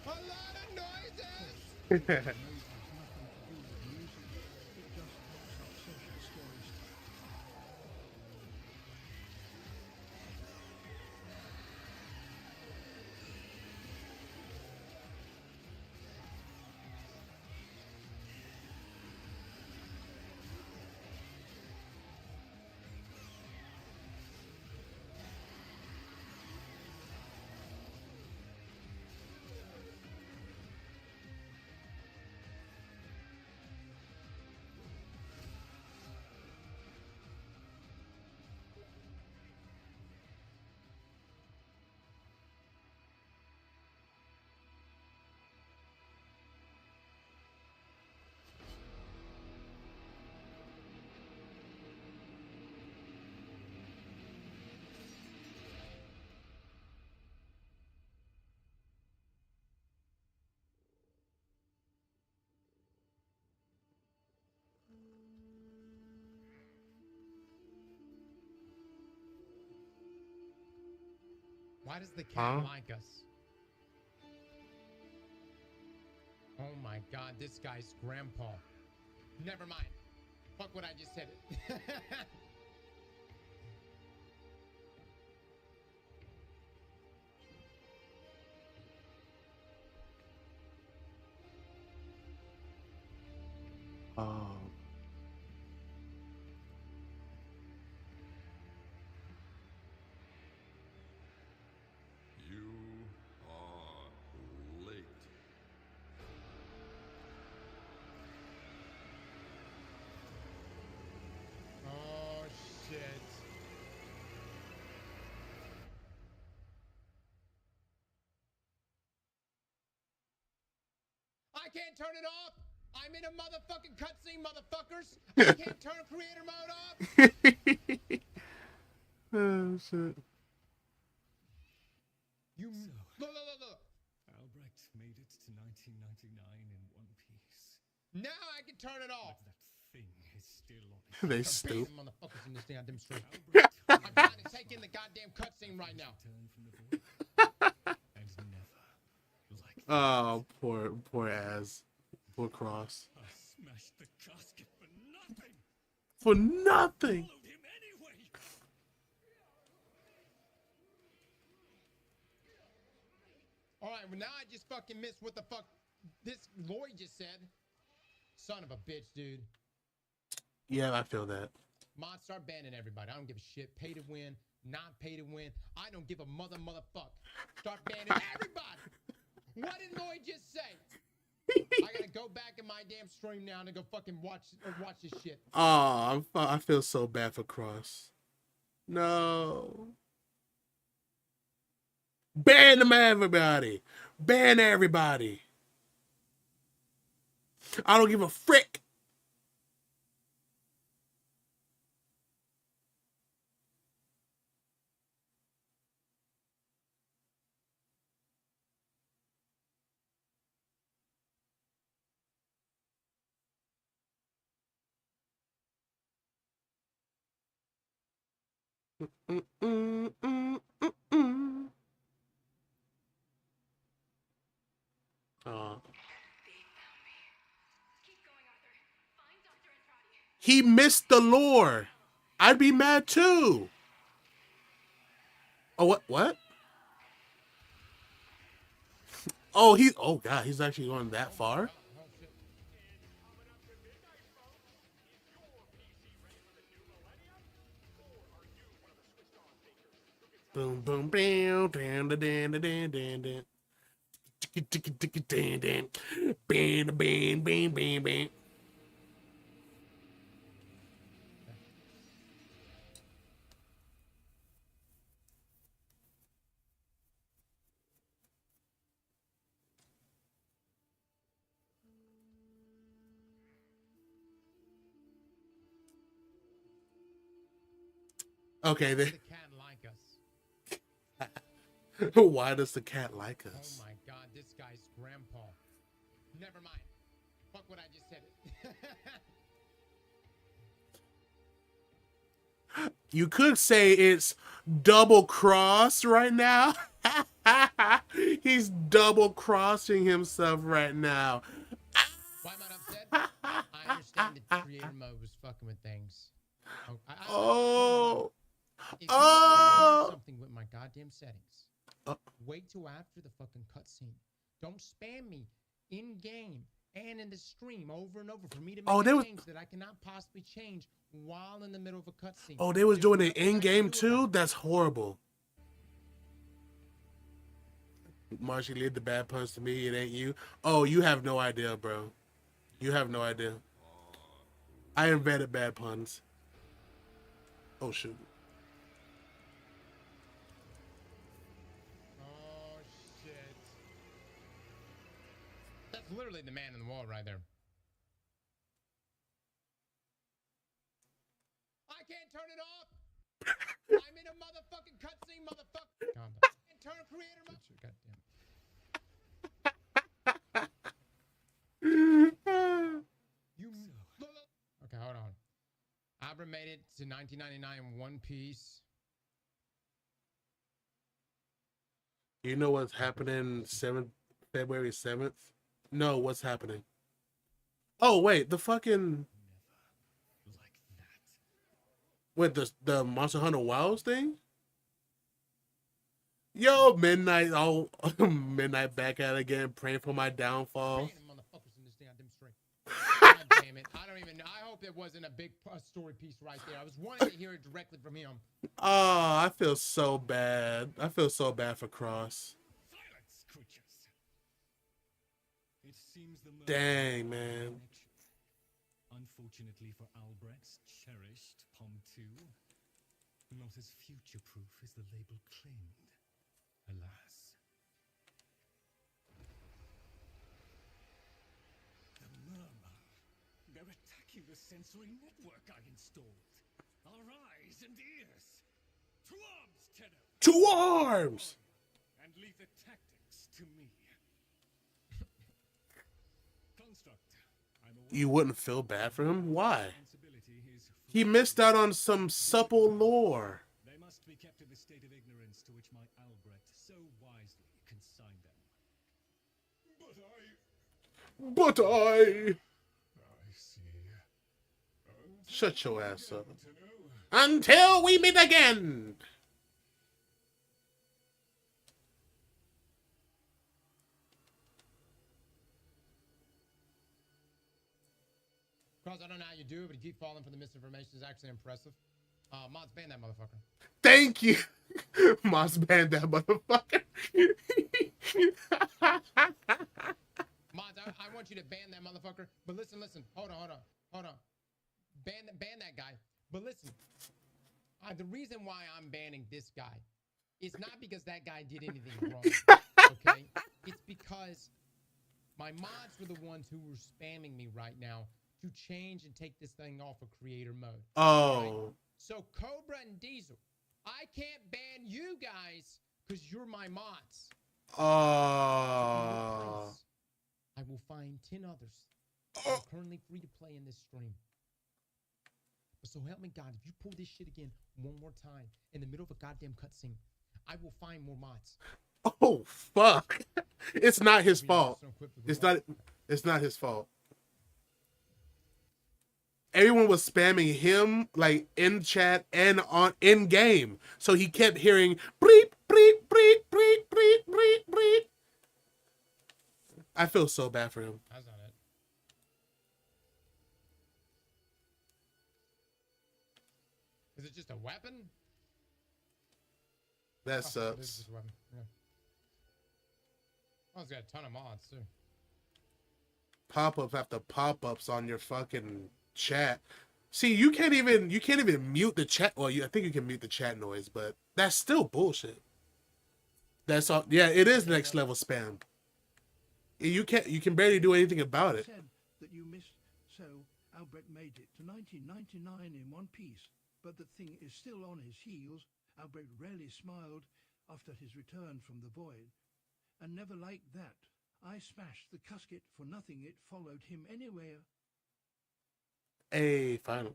A lot of noises. Noise has nothing to do with music. It just helps our social stories. Why does the cat Huh? like us? Oh my god, this guy's grandpa. Never mind. Fuck what I just said. Oh. You are late. Oh shit. I can't turn it off. I'm in a motherfucking cutscene, motherfuckers. I can't turn creator mode off. Oh shit. You look. Albrecht made it to 1999 in one piece. Now I can turn it off. But that thing is still on its They Beat stoop. them motherfuckers in this goddamn street. Albrecht I'm trying to take in the goddamn cutscene right now. return from the void and never like Oh, poor ass. Poor Cross. I smashed the casket for nothing. For nothing. Followed him anyway. All right, well now I just fucking missed what the fuck this Lloyd just said. Son of a bitch, dude. Yeah, I feel that. Mod, start banning everybody. I don't give a shit. Pay to win, not pay to win. I don't give a motherfuck. Start banning everybody. What did Lloyd just say? I gotta go back in my damn stream now and go fucking watch this shit. Oh, I feel so bad for Cross. No. Ban them, everybody. Ban everybody. I don't give a frick. Mm, mm, mm, mm, mm. Uh, he missed the lure. I'd be mad too. Oh, what? What? Oh, oh God, he's actually going that far? Oh, shit. Boom, boom, bam, dan, dan, dan, dan, dan, dan. Dan, dan. Bam, bam, bam, bam, bam. Okay, Why then. does the cat like us? Why does the cat like Oh us? my god, this guy's grandpa. Never mind. Fuck what I just said. You could say it's double cross right now. He's double crossing himself right now. Why am I upset? I understand that creator mode was fucking with things. Oh, Oh. if you want to do Oh. something with my goddamn settings, wait till after the fucking cutscene. Don't spam me in game and in the stream over and over for me to make a change that I cannot possibly change while in the middle of a cutscene. Oh, they was There's doing it nothing I in can game do about too? it. That's horrible. Marshy leave the bad puns to me. It ain't you. Oh, you have no idea, bro. You have no idea. I invented bad puns. Oh, shoot. Oh shit. That's literally the man in the wall right there. I can't turn it off. I'm in a motherfucking cutscene, motherfucker. Calm down. And turn creator mode. Goddamn. You. Okay, hold on. Abra made it to 1999 in one piece. You know what's happening February 7th? No, what's happening? Oh, wait, the fucking... Like that. Wait, the Monster Hunter Wilds thing? Yo, Midnight, oh, Midnight back at it again, praying for my downfall. Motherfuckers in this goddamn stream. God damn it. I don't even know. I hope there wasn't a big story piece right there. I was wanting to hear it directly from him. Oh, I feel so bad. I feel so bad for Cross. Silence, creatures. It seems the Dang, man. Unfortunately for Albrecht's cherished Pom 2, not as future-proof as the label claimed. Alas. The murmur. They're attacking the sensory network I installed. Our eyes and ears. To arms, Tenno! To arms! And leave the tactics to me. Construct. You wouldn't feel bad for him? Why? He missed out on some supple lore. They must be kept in the state of ignorance to which my Albrecht so wisely consigned them. But I... I see. Shut your ass up. Until we meet again! Cross, I don't know how you do it, but you keep falling for the misinformation is actually impressive. Mods, ban that motherfucker. Thank you. Moss banned that motherfucker. Mods, I want you to ban that motherfucker. But listen. Hold on. Ban that guy. But listen, the reason why I'm banning this guy It's not because that guy did anything wrong. Okay? It's because my mods were the ones who were spamming me right now to change and take this thing off of creator mode. Oh. Right? So Cobra and Diesel, I can't ban you guys because you're my mods. Oh. I will find 10 others that are currently free to play in this stream. But so help me God, if you pull this shit again one more time in the middle of a goddamn cutscene, I will find more mods. Oh fuck! It's not his fault. It's not his fault. Everyone was spamming him like in chat and on in game, so he kept hearing bleep bleep bleep bleep bleep bleep bleep. I feel so bad for him. That's not it. Is it just a weapon? That It is sucks. just a weapon. Yeah. Oh, it's got a ton of mods too. Pop-ups after pop-ups on your fucking chat. See, you can't even mute the chat. Well, I think you can mute the chat noise, but that's still bullshit. That's all. Yeah, it is next level spam. You can barely do anything about it. Said that you missed, so Albrecht made it to 1999 in one piece, but the thing is still on his heels. Albrecht rarely smiled after his return from the void, and never liked that. I smashed the casket for nothing. It followed him anywhere. Hey, finally.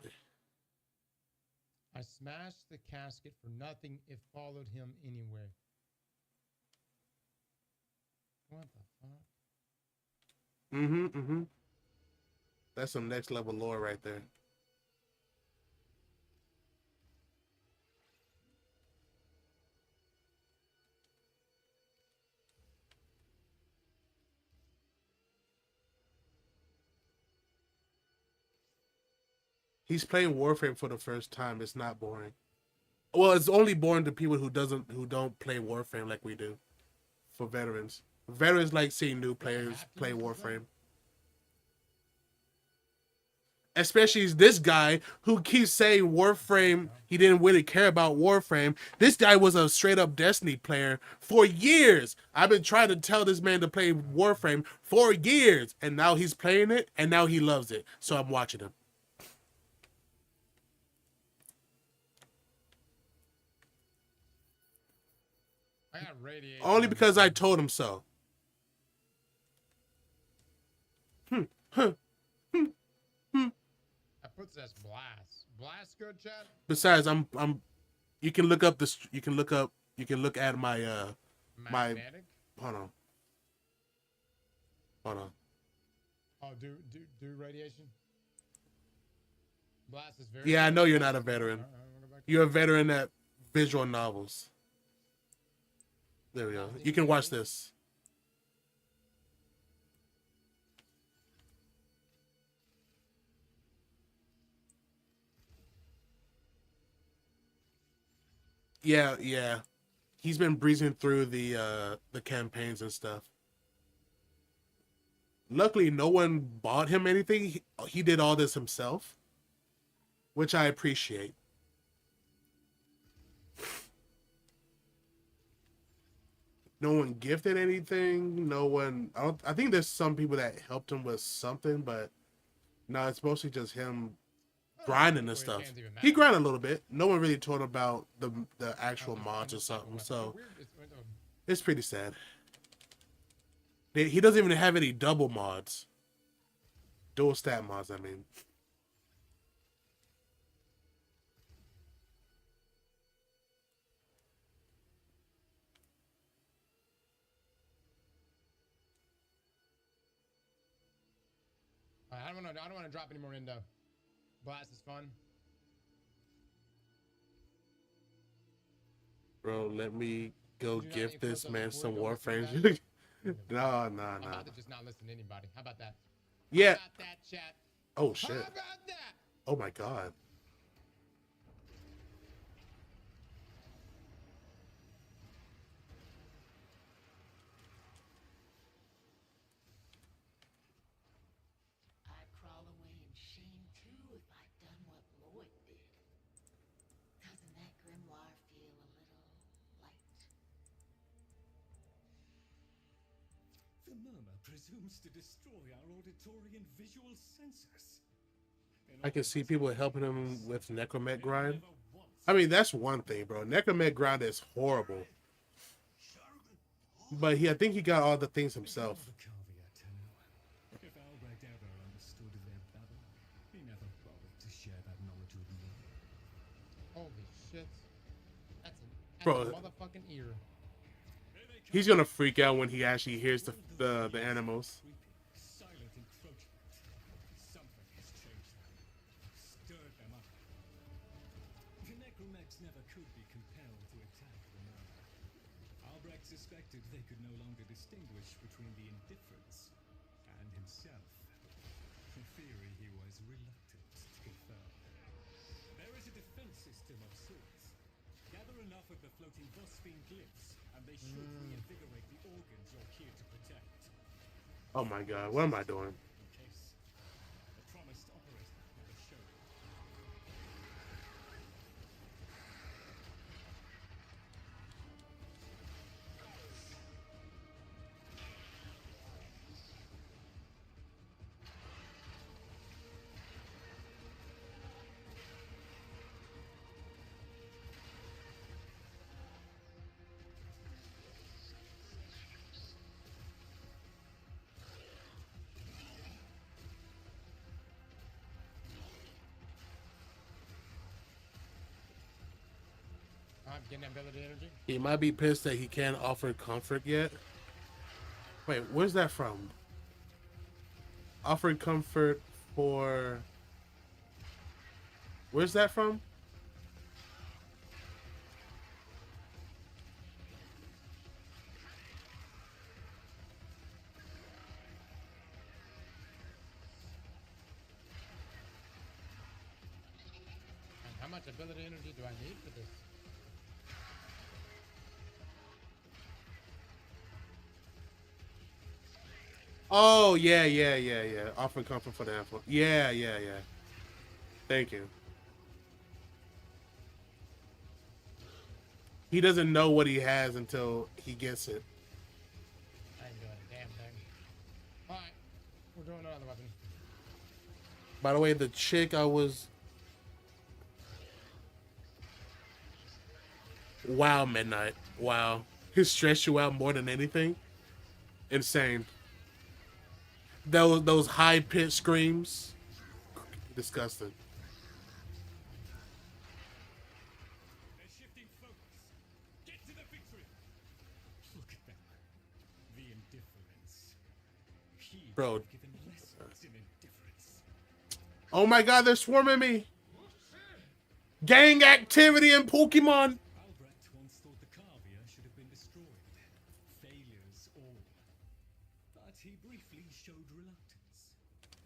I smashed the casket for nothing. It followed him anywhere. What the fuck? Mm-hmm. That's some next level lore right there. He's playing Warframe for the first time. It's not boring. Well, it's only boring to people who don't play Warframe like we do. For veterans. Veterans like seeing new players play Warframe. Especially this guy who keeps saying Warframe, he didn't really care about Warframe. This guy was a straight up Destiny player for years. I've been trying to tell this man to play Warframe for years, and now he's playing it, and now he loves it. So I'm watching him. I got radiation. Only because I told him so. That puts us blast. Blast good, chat? Besides, I'm you can look up you can look at my Magnetic? hold on. Oh, do radiation? Blast is very Yeah, I good. know you're not a veteran. Wanna go back You're a veteran at visual novels. There we go. You can watch this. Yeah. He's been breezing through the campaigns and stuff. Luckily, no one bought him anything. He did all this himself, which I appreciate. No one gifted anything. No one. I think there's some people that helped him with something, but no, it's mostly just him grinding and stuff. He grinded a little bit. No one really told about the actual mods or something, so it's pretty sad. He doesn't even have any double mods. Dual stat mods, I mean. I don't want to drop any more endo. Blast is fun. Bro, let me go Did you not give even this feel man something some before you Warframe. go listen No. I'm about to just not listen to anybody. How about that? Yeah. How about that, chat? Oh shit. How about that? Oh my god. I'd crawl away in shame too if I'd done what Lloyd did. Doesn't that grimoire feel a little light? The murmur presumes to destroy our auditory and visual senses. I can see people helping him with necromet grind. I mean, that's one thing, bro. Necromet grind is horrible. But I think he got all the things himself. The caveat, Tenno. If Albrecht ever understood their babble, he never bothered to share that knowledge with me. Holy shit. That's a Bro. motherfucking ear. He's gonna freak out when he actually hears the animals. Silent encroachment. Something has changed them. Stirred them up. The necromechs never could be compelled to attack the murmur. Albrecht suspected they could no longer distinguish between the indifferents and himself. A theory he was reluctant to confirm. There is a defense system of sorts. Gather enough of the floating phosphine glyphs, and they should reinvigorate the organs you're here to protect. Oh my god, what am I doing? In case the promised operator never showed. I'm getting ability energy. He might be pissed that he can't offer comfort yet. Wait, where's that from? Offering comfort for... Where's that from? And how much ability energy do I need for this? Oh, yeah. Offering comfort for the animal. Yeah. Thank you. He doesn't know what he has until he gets it. I ain't doing a damn thing. Alright, we're doing another weapon. By the way, the chick I was... Wow, Midnight. Wow. He stressed you out more than anything. Insane. Those high-pitched screams. Disgusting. They're shifting focus. Get to the victory. Look at them. The indifference. He Bro. given lessons in indifference. Oh my god, they're swarming me. Gang activity in Pokemon. Albrecht once thought the Cavia should have been destroyed. Failures all. But he briefly showed reluctance.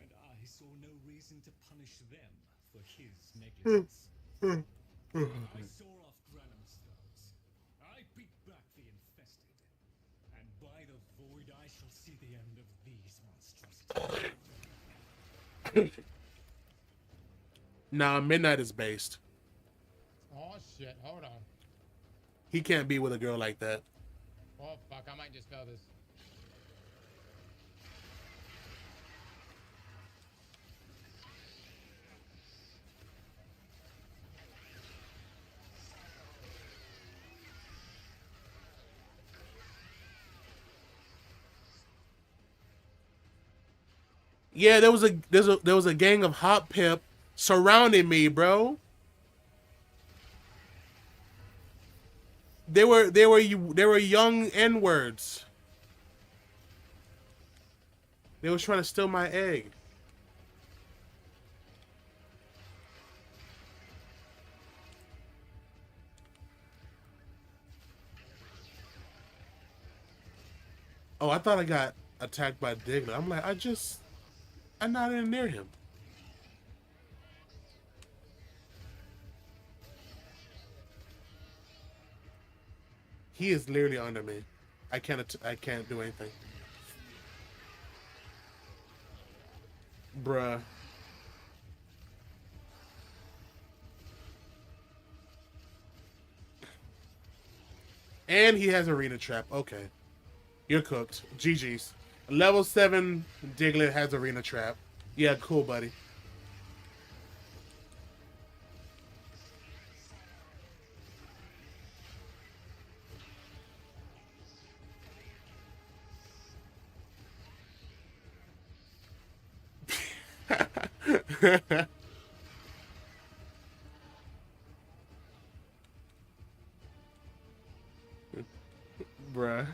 And I saw no reason to punish them for his negligence. I saw off Granum's foes. I beat back the infested. And by the void I shall see the end of these monstrosities. Nah, Midnight is based. Oh shit, hold on. He can't be with a girl like that. Oh fuck, I might just fail this. Yeah, there was a gang of hot pip surrounding me, bro. They were young N-words. They was trying to steal my egg. Oh, I thought I got attacked by Diglett. I'm like, I'm not even near him. He is literally under me. I can't do anything. Bruh. And he has arena trap. Okay. You're cooked. GG's. Level 7 Diglett has arena trap. Yeah, cool, buddy. Bruh.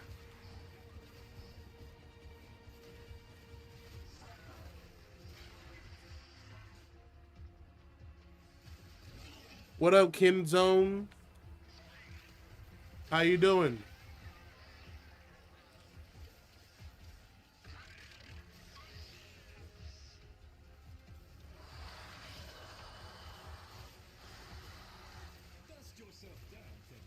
What up, Kin Zone? How you doing? Dust yourself down, Tim.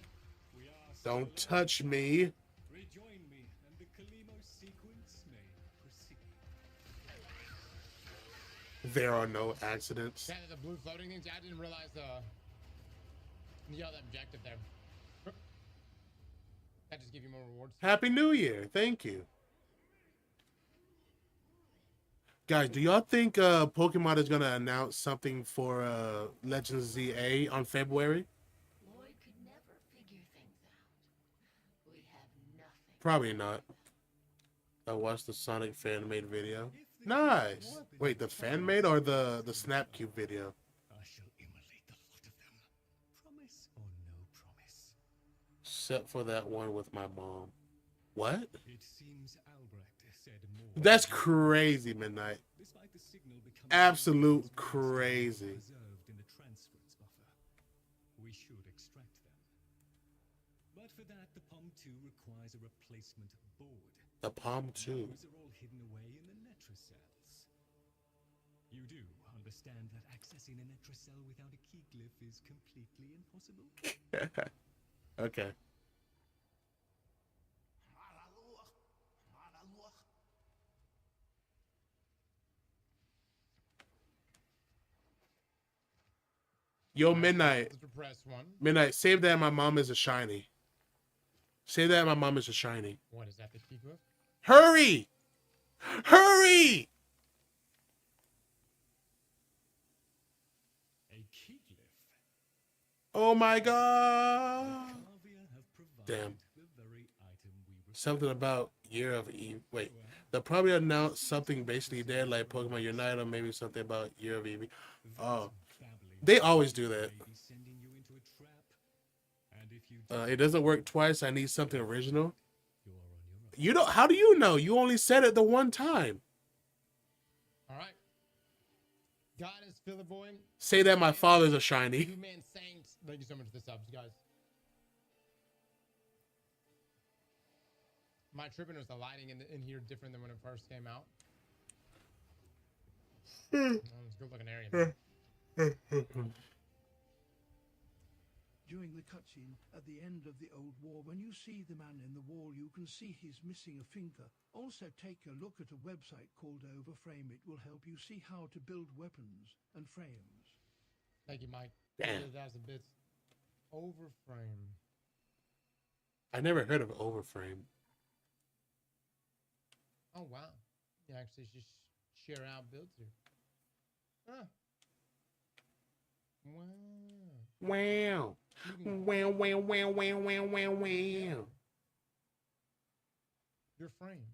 We are Don't still touch me. Rejoin me, and the Kalimo sequence may proceed. There are no accidents. Yeah, the blue floating things. I didn't realize the other objective there. That just give you more rewards. Happy New Year. Thank you. Guys, do y'all think Pokemon is gonna announce something for Legends ZA on February? Lloyd could never figure things out. We have nothing. Probably not. I watched the Sonic fan made video. Nice. Wait, the fan made or the Snapcube video? I shall immolate the lot of them. Promise or no promise? Except for that one with my mom. What? It seems Albrecht said more. That's crazy, Midnight. Despite the signal becoming Absolute crazy. preserved in the transference buffer, we should extract them. But for that, the POM2 requires a replacement board. The Palm 2. Those are all hidden away in the Netra cells. You do understand that accessing a Netra cell without a key glyph is completely impossible? Okay. Yo, Midnight. Let's press one. Midnight, save that my mom is a shiny. Say that my mom is a shiny. What is that? The key glyph? Hurry! Hurry! A key glyph. Oh my god! Carvia have provided Damn. the very item we require. Something about Year of Eve. Wait, they'll probably announce something basically there, like Pokemon Unite, or maybe something about Year of Eve. Oh, they always do that. May be sending you into a trap. And if you It doesn't work twice. I need something original. you're on your own. You don't. How do you know? You only said it the one time. All right. Goddess, Philly Boy. Say that my father's a shiny. You man saints. Thank you so much for the subs, guys. My tripping was the lighting in here different than when it first came out. Oh, it's a good looking area. Man. During the cutscene at the end of the old war, when you see the man in the wall, you can see he's missing a finger. Also take a look at a website called Overframe. It will help you see how to build weapons and frames. Thank you, Mike. Damn. 1,000 bits. Overframe. I never heard of Overframe. Oh, wow. You actually just share out builds here. Huh. Wow. Wow. Wow, wow, wow, wow, wow, wow, wow. Your frame.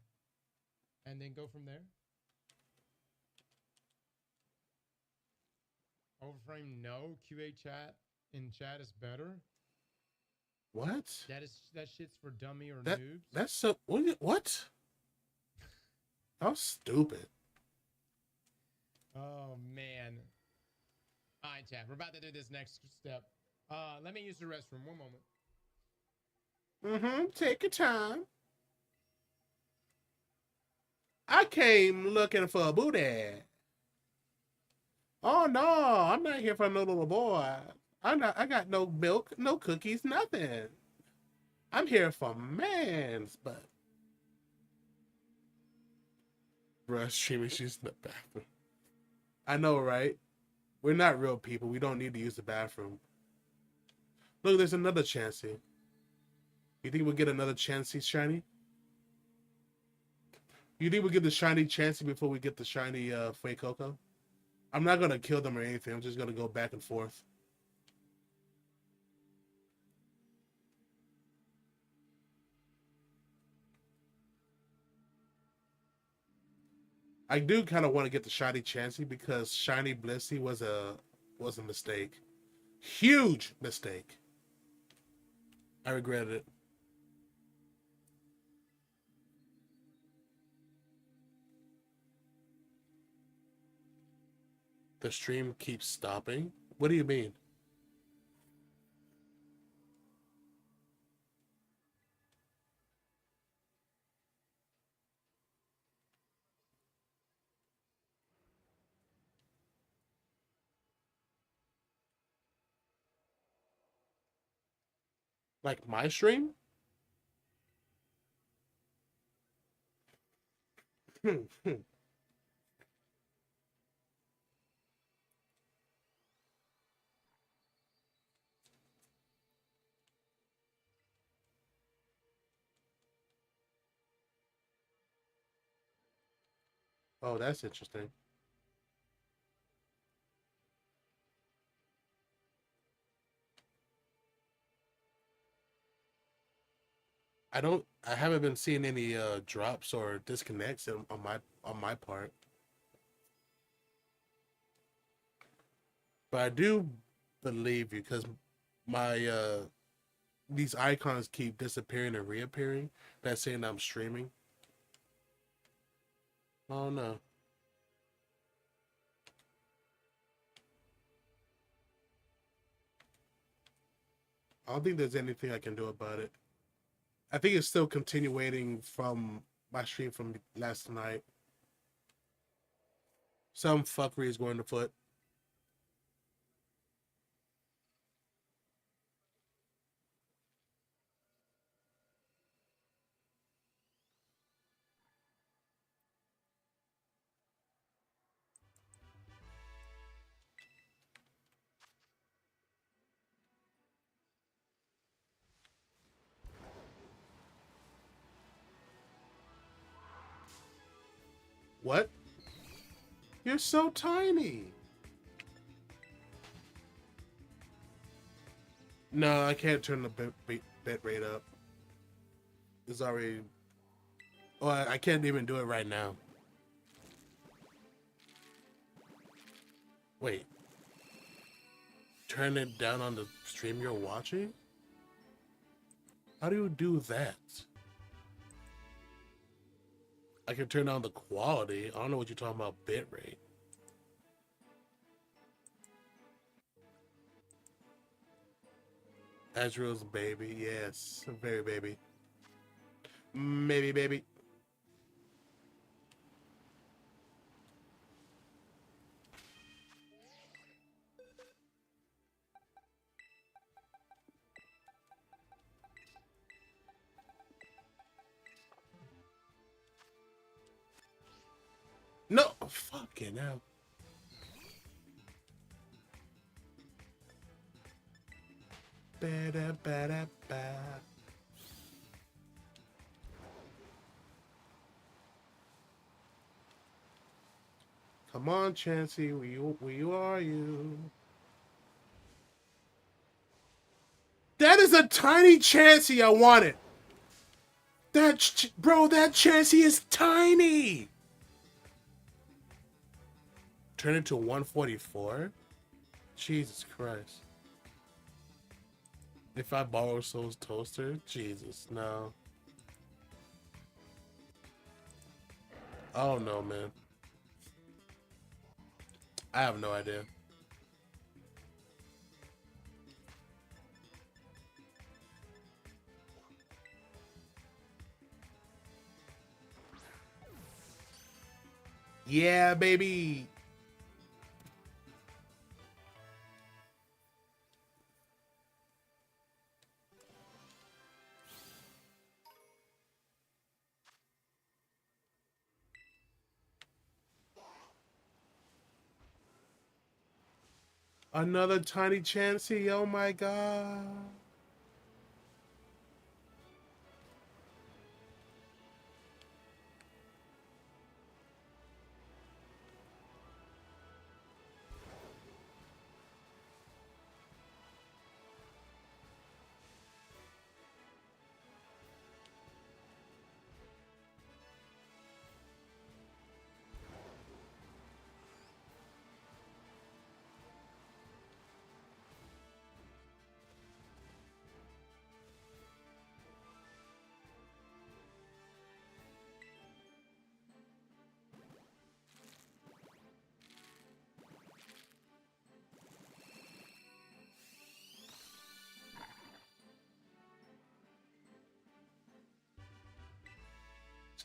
And then go from there. Overframe, no. QA chat in chat is better. What? That shit's for dummy or That noobs. that's so. What? How stupid. Oh man. All right, chat. We're about to do this next step. Let me use the restroom. One moment. Take your time. I came looking for a booty. Oh no, I'm not here for no little boy. I got no milk, no cookies, nothing. I'm here for man's butt. Bruh, streaming, she's in the bathroom. I know, right? We're not real people. We don't need to use the bathroom. Look, there's another Chansey. You think we'll get another Chansey shiny? You think we get the shiny Chansey before we get the shiny Fuecoco? I'm not gonna kill them or anything. I'm just gonna go back and forth. I do kind of want to get the shiny Chansey because shiny Blissey was a mistake. Huge mistake. I regretted it. The stream keeps stopping? What do you mean? Like my stream? Oh, that's interesting. I haven't been seeing any drops or disconnects on my part. But I do believe you because my these icons keep disappearing and reappearing. That's saying I'm streaming. Oh no. I don't think there's anything I can do about it. I think it's still continuating from my stream from last night. Some fuckery is going to foot. What? You're so tiny. No, I can't turn the bit rate up. It's already... Oh, I can't even do it right now. Wait. Turn it down on the stream you're watching? How do you do that? I can turn down the quality. I don't know what you're talking about, bitrate. Azrael's baby, yes. Very baby. Maybe baby. No, fucking hell. Ba-da-ba-da-ba. Come on, Chansey, where are you? That is a tiny Chansey. I want it. Bro, that Chansey is tiny. Turn it to 144? Jesus Christ. If I borrow Soul's toaster? Jesus, no. I don't know, man. I have no idea. Yeah, baby. Another tiny Chansey. Oh my god.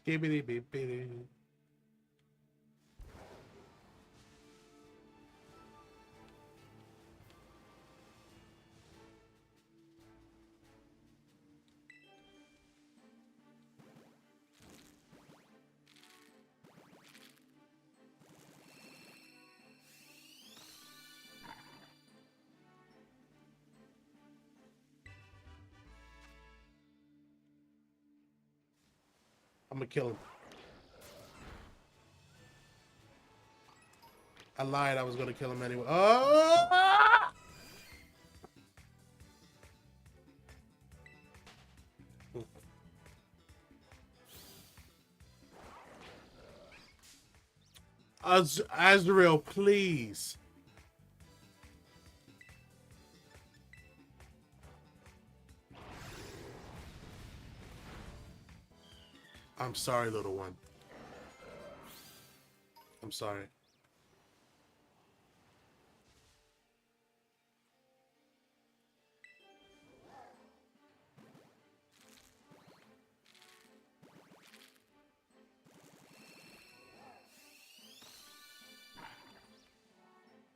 Skibbity bibbity. I'm gonna kill him. I lied. I was gonna kill him anyway. Oh! Azrael, please. I'm sorry, little one. I'm sorry.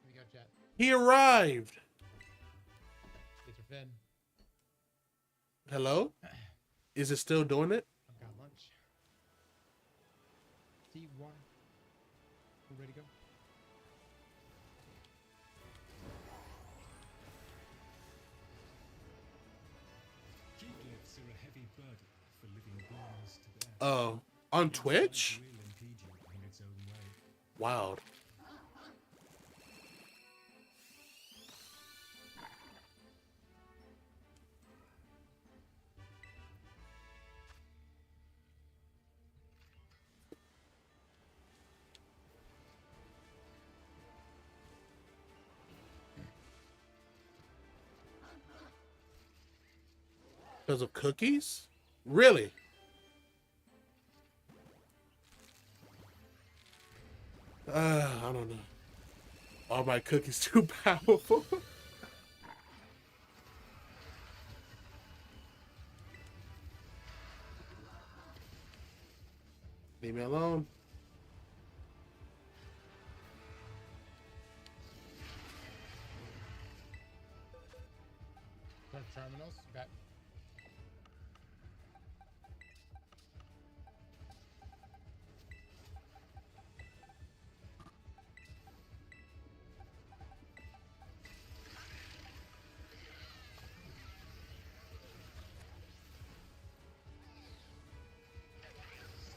Here we go, chat. He arrived. Get your fed. Hello? Is it still doing it? I've got lunch. Tea, water. We're ready to go. Geeklips are a heavy burden for living beings to bear. Oh, on Twitch? Will impede you in its own way. Wild. Because of cookies? Really? I don't know. All my cookies too powerful. Leave me alone. Terminals. Okay.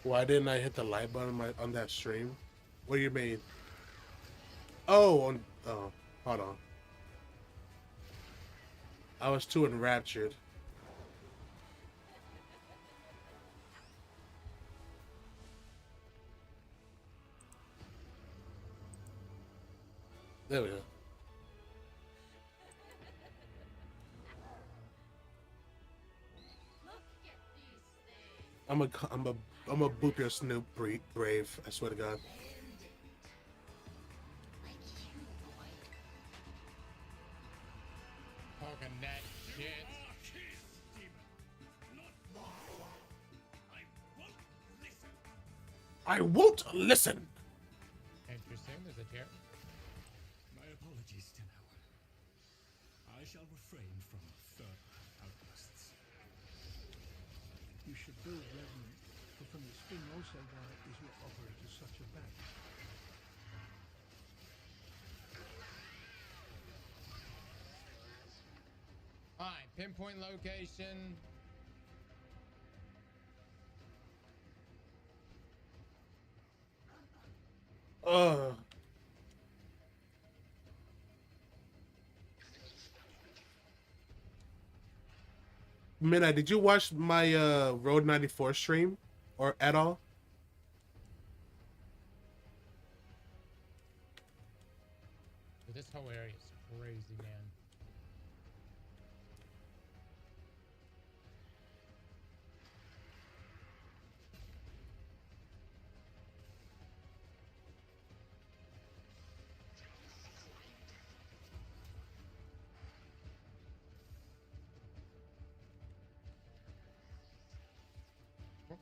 Why didn't I hit the like button on that stream? What do you mean? Oh, hold on. I was too enraptured. There we go. I'm a boop your Snoop brave. I swear to God. Talking that shit. I won't listen. Interesting. There's a chair. My apologies, Tenno. I shall refrain from further outbursts. You should build Revenant, but from the spring also why is what operates such a back. Alright, pinpoint location. Midnight, did you watch my Road 94 stream or at all? Dude, this whole area is crazy, man. Whoops.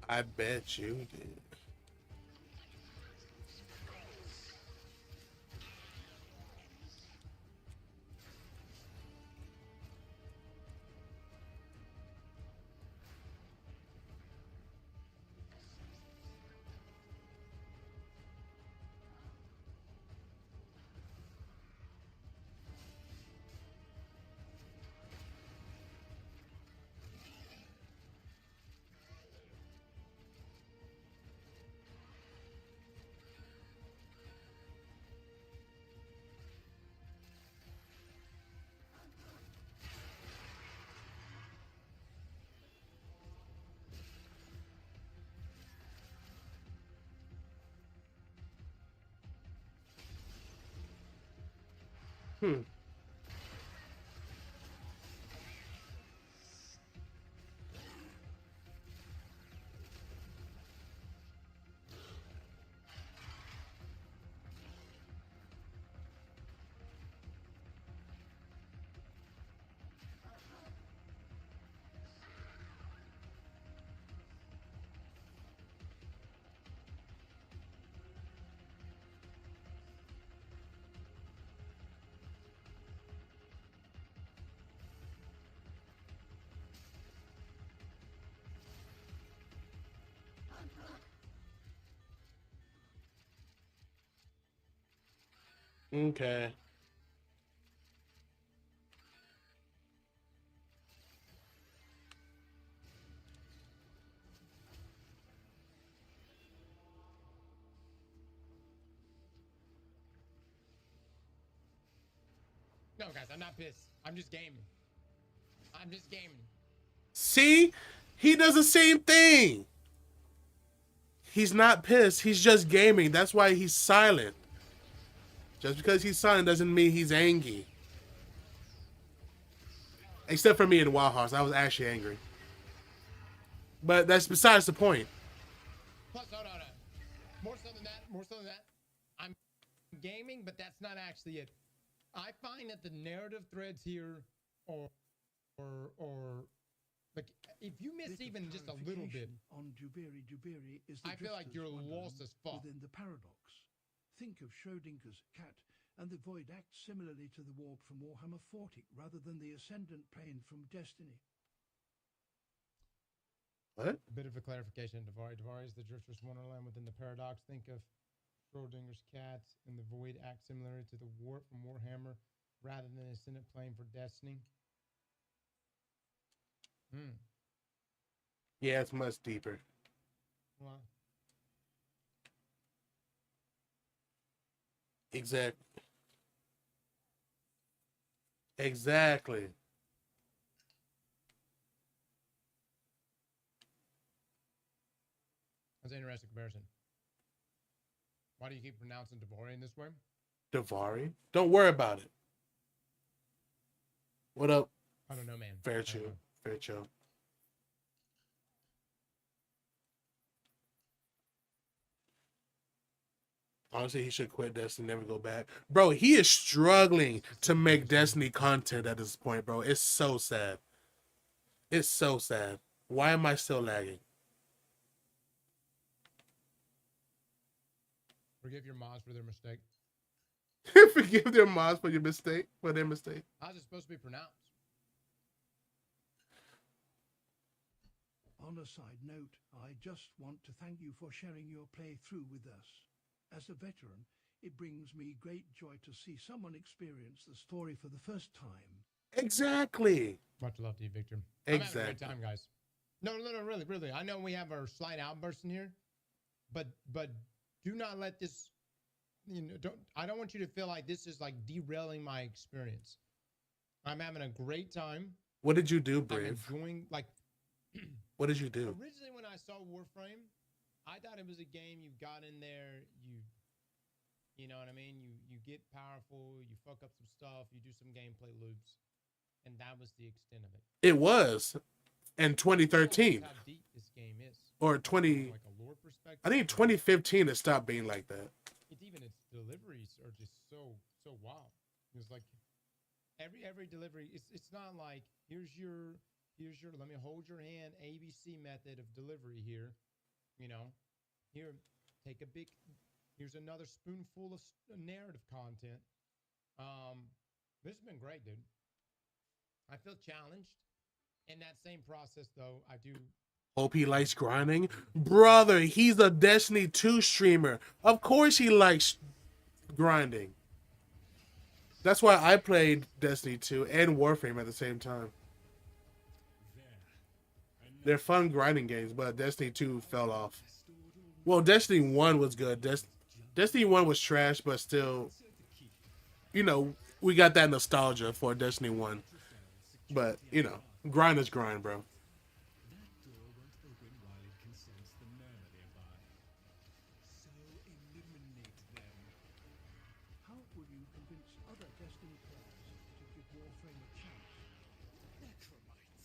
I bet you did. Hmm. Okay. No, guys, I'm not pissed. I'm just gaming. I'm just gaming. See, he does the same thing. He's not pissed. He's just gaming. That's why he's silent. Just because he's silent doesn't mean he's angry. Except for me in Wild Hearts, I was actually angry. But that's besides the point. Plus, hold on. More so than that. More so than that. I'm gaming, but that's not actually it. I find that the narrative threads here or like if you miss even just a little bit on Duberi is the I feel like you're lost as fuck. Within the paradox. Think of Schrodinger's cat, and the void acts similarly to the warp from Warhammer 40 rather than the ascendant plane from Destiny. What? A bit of a clarification. Davari is the drifter's wonderland within the paradox. Think of Schrodinger's cat and the void act similar to the warp from Warhammer rather than the ascendant plane for Destiny. Yeah, it's much deeper. Well, Exactly. Exactly. that's an interesting comparison. Why do you keep pronouncing Davari in this way? Davari? Don't worry about it. What up? I don't know, man. Fair chill. Fair chill. Honestly, he should quit Destiny and never go back. Bro, he is struggling to make Destiny content at this point, bro. It's so sad. It's so sad. Why am I still lagging? Forgive your mods for their mistake. Forgive their mods for your mistake, for their mistake. How's it supposed to be pronounced? On a side note, I just want to thank you for sharing your playthrough with us. As a veteran, it brings me great joy to see someone experience the story for the first time. Exactly. Much love to you, Victor. Exactly. I'm having a great time, guys. No, really. I know we have our slight outburst in here, but do not let this, I don't want you to feel like this is like derailing my experience. I'm having a great time. What did you do, I'm Brave? enjoying, like, What did you do? originally when I saw Warframe, I thought it was a game you got in there, You know what I mean? You get powerful, you fuck up some stuff, you do some gameplay loops, and that was the extent of it. It was in Shows 2013 how deep this game is. or From 20. like a lore perspective. I think 2015 it stopped being like that. Even its deliveries are just so wild. It's like every delivery. It's not like here's your let me hold your hand ABC method of delivery here. You know, here take a big. Here's another spoonful of narrative content. This has been great, dude. I feel challenged. In that same process, though, I do. Hope he likes grinding. Brother, he's a Destiny 2 streamer. Of course he likes grinding. That's why I played Destiny 2 and Warframe at the same time. They're fun grinding games, but Destiny 2 fell off. Well, Destiny 1 was good. Destiny 1 was trash, but still, you know, we got that nostalgia for Destiny 1. But, you know, grind is grind, bro. That door won't open while it can sense the murmur nearby. So eliminate them. How will you convince other Destiny players to give Warframe a chance? Necromites.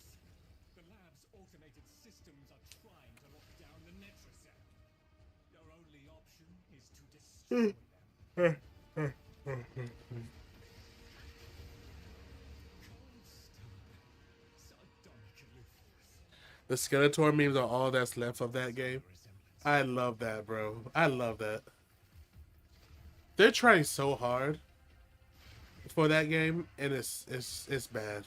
The lab's automated systems are trying to lock down the Netracell. Your only option is to destroy them. The Skeletor memes are all that's left of that game. I love that, bro. I love that. They're trying so hard for that game, and it's bad.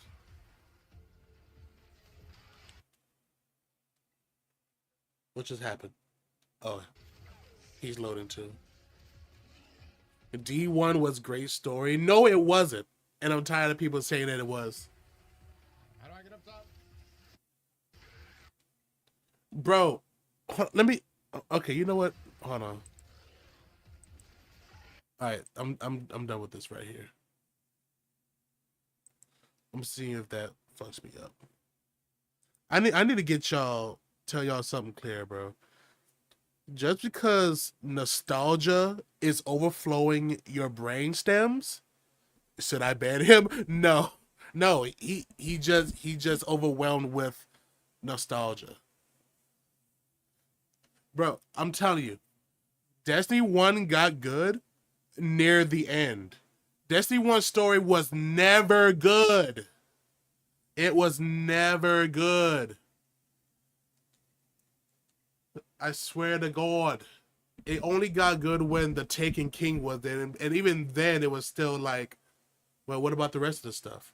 What just happened? Oh, he's loading too. D1 was great story. No, it wasn't. And I'm tired of people saying that it was. How do I get up top? Bro, let me. Okay, you know what? Hold on. All right, I'm done with this right here. I'm seeing if that fucks me up. I need to get tell y'all something clear, bro. Just because nostalgia is overflowing your brain stems, should I ban him? No. He just overwhelmed with nostalgia. Bro, I'm telling you, Destiny 1 got good near the end. Destiny 1 story was never good. It was never good. I swear to God. It only got good when the Taken King was there. And even then, it was still like, well, what about the rest of the stuff?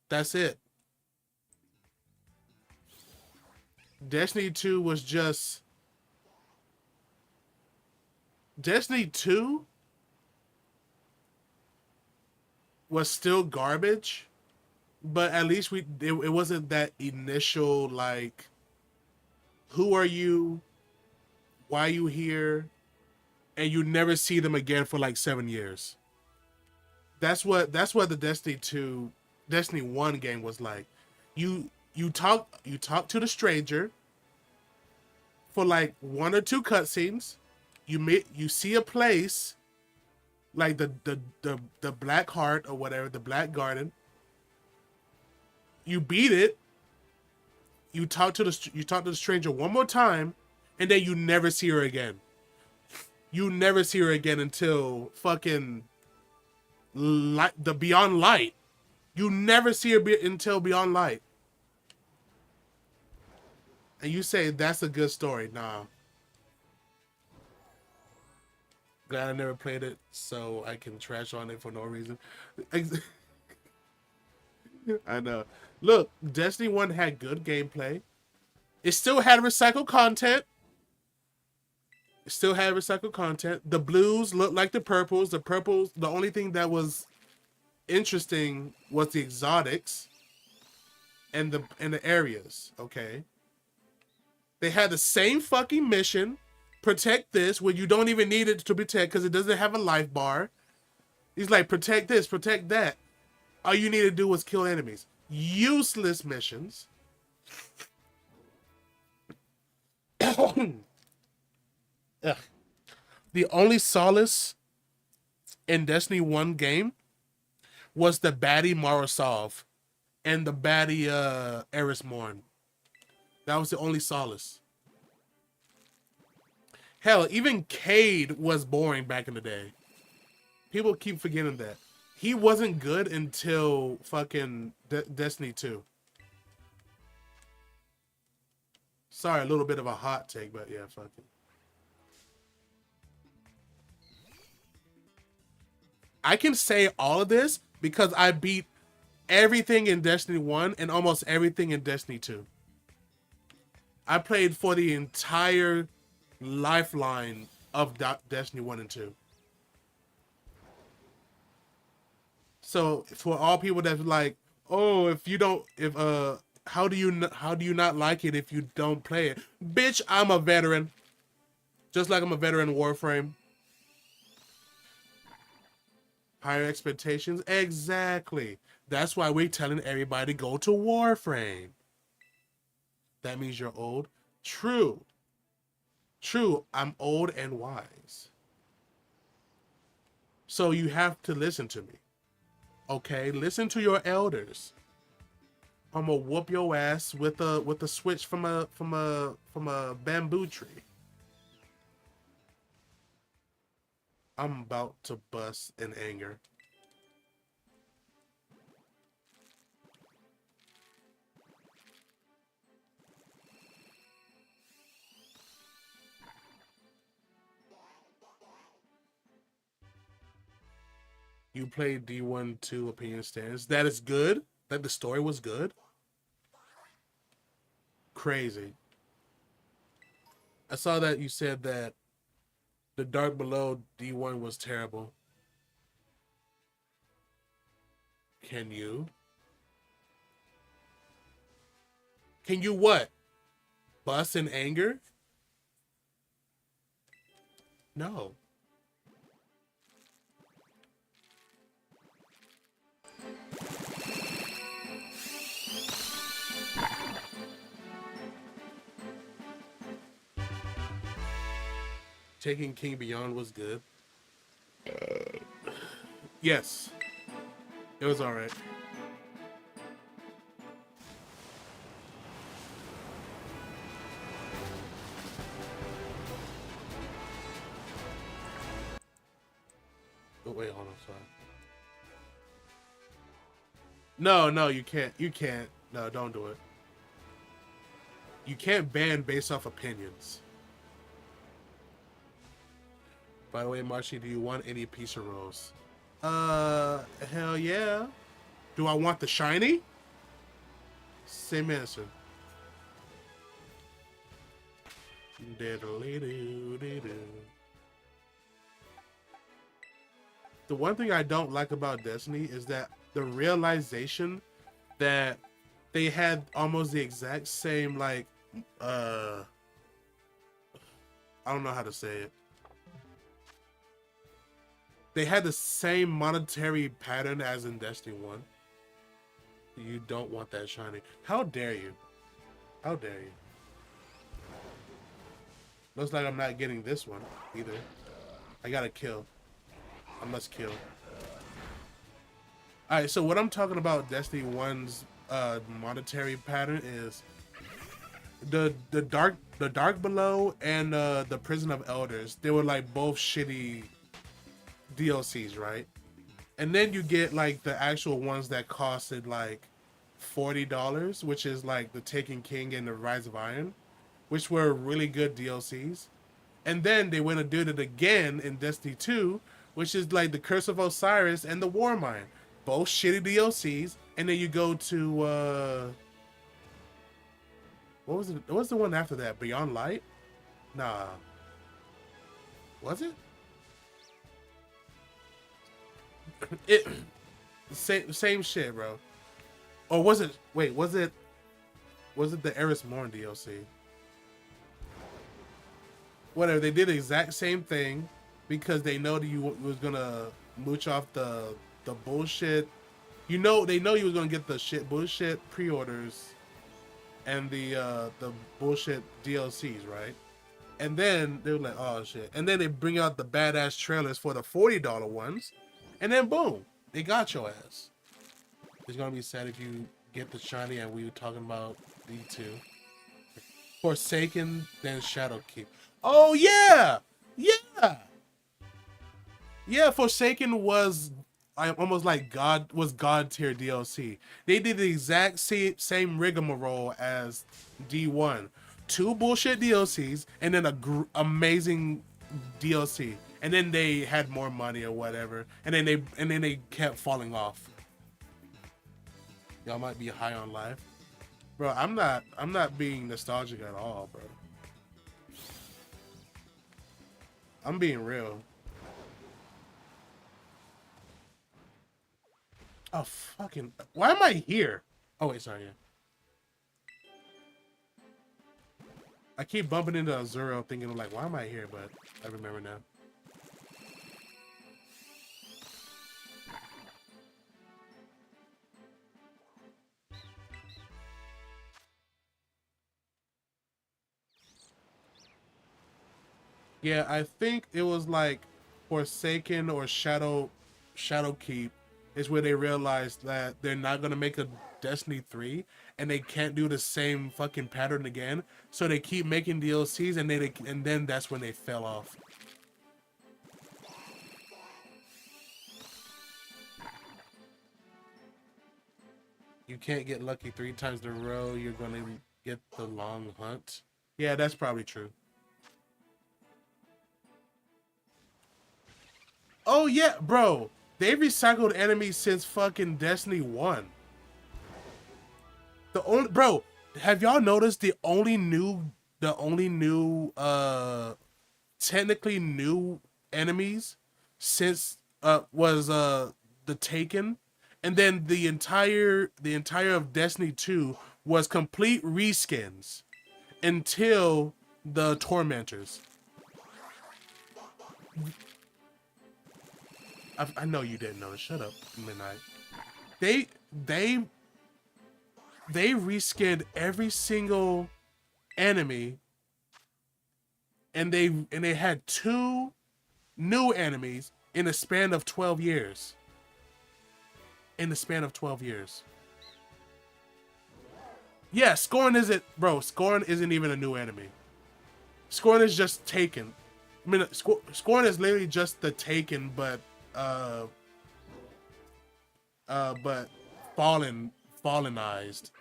That's it. Destiny 2 was just... Destiny 2 was still garbage, but at least it wasn't that initial, like, who are you? Why are you here? And you never see them again for like 7 years. That's what the Destiny 1 game was like. You talk to the stranger for like 1 or 2 cutscenes. You see a place like the Black Heart or whatever, the Black Garden. You beat it. You talk to the stranger one more time, and then you never see her again. You never see her again until fucking the Beyond Light. You never see her until Beyond Light. And you say that's a good story. Nah. Glad I never played it, so I can trash on it for no reason. I know. Look, Destiny 1 had good gameplay. It still had recycled content. The blues looked like the purples. The only thing that was interesting was the exotics and the areas, okay? They had the same fucking mission. Protect this, when you don't even need it to protect because it doesn't have a life bar. He's like, protect this, protect that. All you need to do was kill enemies. Useless missions. Ugh. The only solace in Destiny 1 game was the baddie Marasov and the baddie Eris Morn. That was the only solace. Hell, even Cade was boring back in the day. People keep forgetting that. He wasn't good until fucking Destiny 2. Sorry, a little bit of a hot take, but yeah, fuck it. I can say all of this because I beat everything in Destiny 1 and almost everything in Destiny 2. I played for the entire lifeline of Destiny 1 and 2. So for all people that's like, oh, how do you not like it if you don't play it? Bitch, I'm a veteran. Just like I'm a veteran in Warframe. Higher expectations? Exactly. That's why we're telling everybody to go to Warframe. That means you're old? True. True, I'm old and wise. So you have to listen to me. Okay? Listen to your elders. I'm gonna whoop your ass with a switch from a bamboo tree. I'm about to bust in anger. You played D1 2 opinion stands. That is good. That the story was good. Crazy. I saw that you said that the Dark Below D1 was terrible. Can you? Can you what? Bust in anger? No. Taking King Beyond was good. Yes. It was alright. Oh, wait, hold on, sorry. No, you can't. You can't. No, don't do it. You can't ban based off opinions. By the way, Marshy, do you want any piece of rose? Hell yeah. Do I want the shiny? Same answer. The one thing I don't like about Destiny is that the realization that they had almost the exact same, like, I don't know how to say it. They had the same monetary pattern as in Destiny 1. You don't want that shiny. How dare you? How dare you? Looks like I'm not getting this one either. I gotta kill. I must kill. Alright, so what I'm talking about Destiny 1's monetary pattern is the Dark Below and the Prison of Elders. They were like both shitty DLCs, right? And then you get like the actual ones that costed like $40, which is like the Taken King and the Rise of Iron, which were really good DLCs. And then they went and did it again in Destiny 2, which is like the Curse of Osiris and the Warmind, both shitty DLCs. And then you go to what was it? What was the one after that? Beyond Light? Nah. Was it? It same shit, bro. Or was it? Wait, was it the Eris Morn DLC? Whatever. They did the exact same thing because they know that you was gonna mooch off the bullshit. You know, they know you was gonna get the bullshit pre-orders and the bullshit DLCs, right? And then they were like, oh shit. And then they bring out the badass trailers for the $40 ones. And then boom, they got your ass. It's gonna be sad if you get the shiny and we were talking about V2. Forsaken, then Shadowkeep. Oh yeah! Yeah! Yeah, Forsaken was almost like God tier DLC. They did the exact same rigmarole as D1. 2 bullshit DLCs and then a amazing DLC. And then they had more money or whatever. And then they kept falling off. Y'all might be high on life. Bro, I'm not being nostalgic at all, bro. I'm being real. Oh, fucking... Why am I here? Oh, wait, sorry, yeah. I keep bumping into Azuro thinking, like, why am I here? But I remember now. Yeah, I think it was like Forsaken or Shadowkeep is where they realized that they're not gonna make a Destiny 3 and they can't do the same fucking pattern again. So they keep making DLCs and then that's when they fell off. You can't get lucky 3 times in a row, you're gonna get the long hunt. Yeah, that's probably true. Oh yeah, bro. They've recycled enemies since fucking Destiny 1. The only bro, have y'all noticed the only new technically new enemies since was the Taken, and then the entire of Destiny 2 was complete reskins until the Tormentors. I know you didn't notice. Shut up, Midnight. They reskinned every single enemy, and they had 2 new enemies in a span of 12 years. In the span of 12 years. Yeah, Scorn isn't even a new enemy. Scorn is just Taken. I mean, Scorn is literally just the Taken, but fallenized.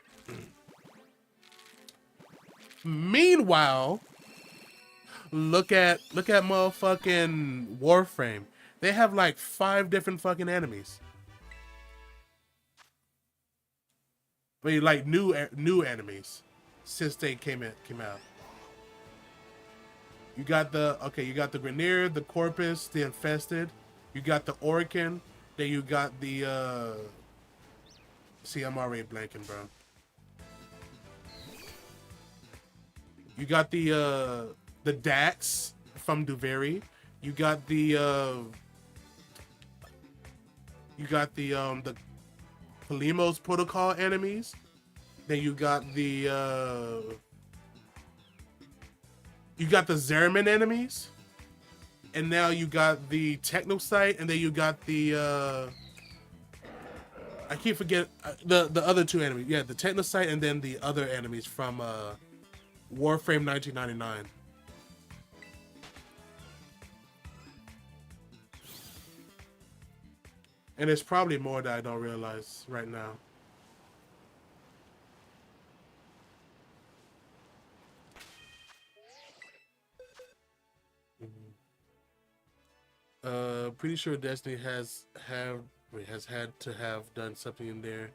Meanwhile, look at motherfucking Warframe. They have like 5 different fucking enemies. But like new enemies since they came out. You got the Grineer, the Corpus, the Infested. You got the Orkin. Then you got the see, I'm already blanking, bro. You got the Dax from Duveri. You got the Palimos Protocol enemies. Then you got the Zeramin enemies. And now you got the Technosite, and then you got the I keep forgetting the other 2 enemies. Yeah, the Technosite and then the other enemies from Warframe 1999. And there's probably more that I don't realize right now. Pretty sure Destiny has had to have done something in their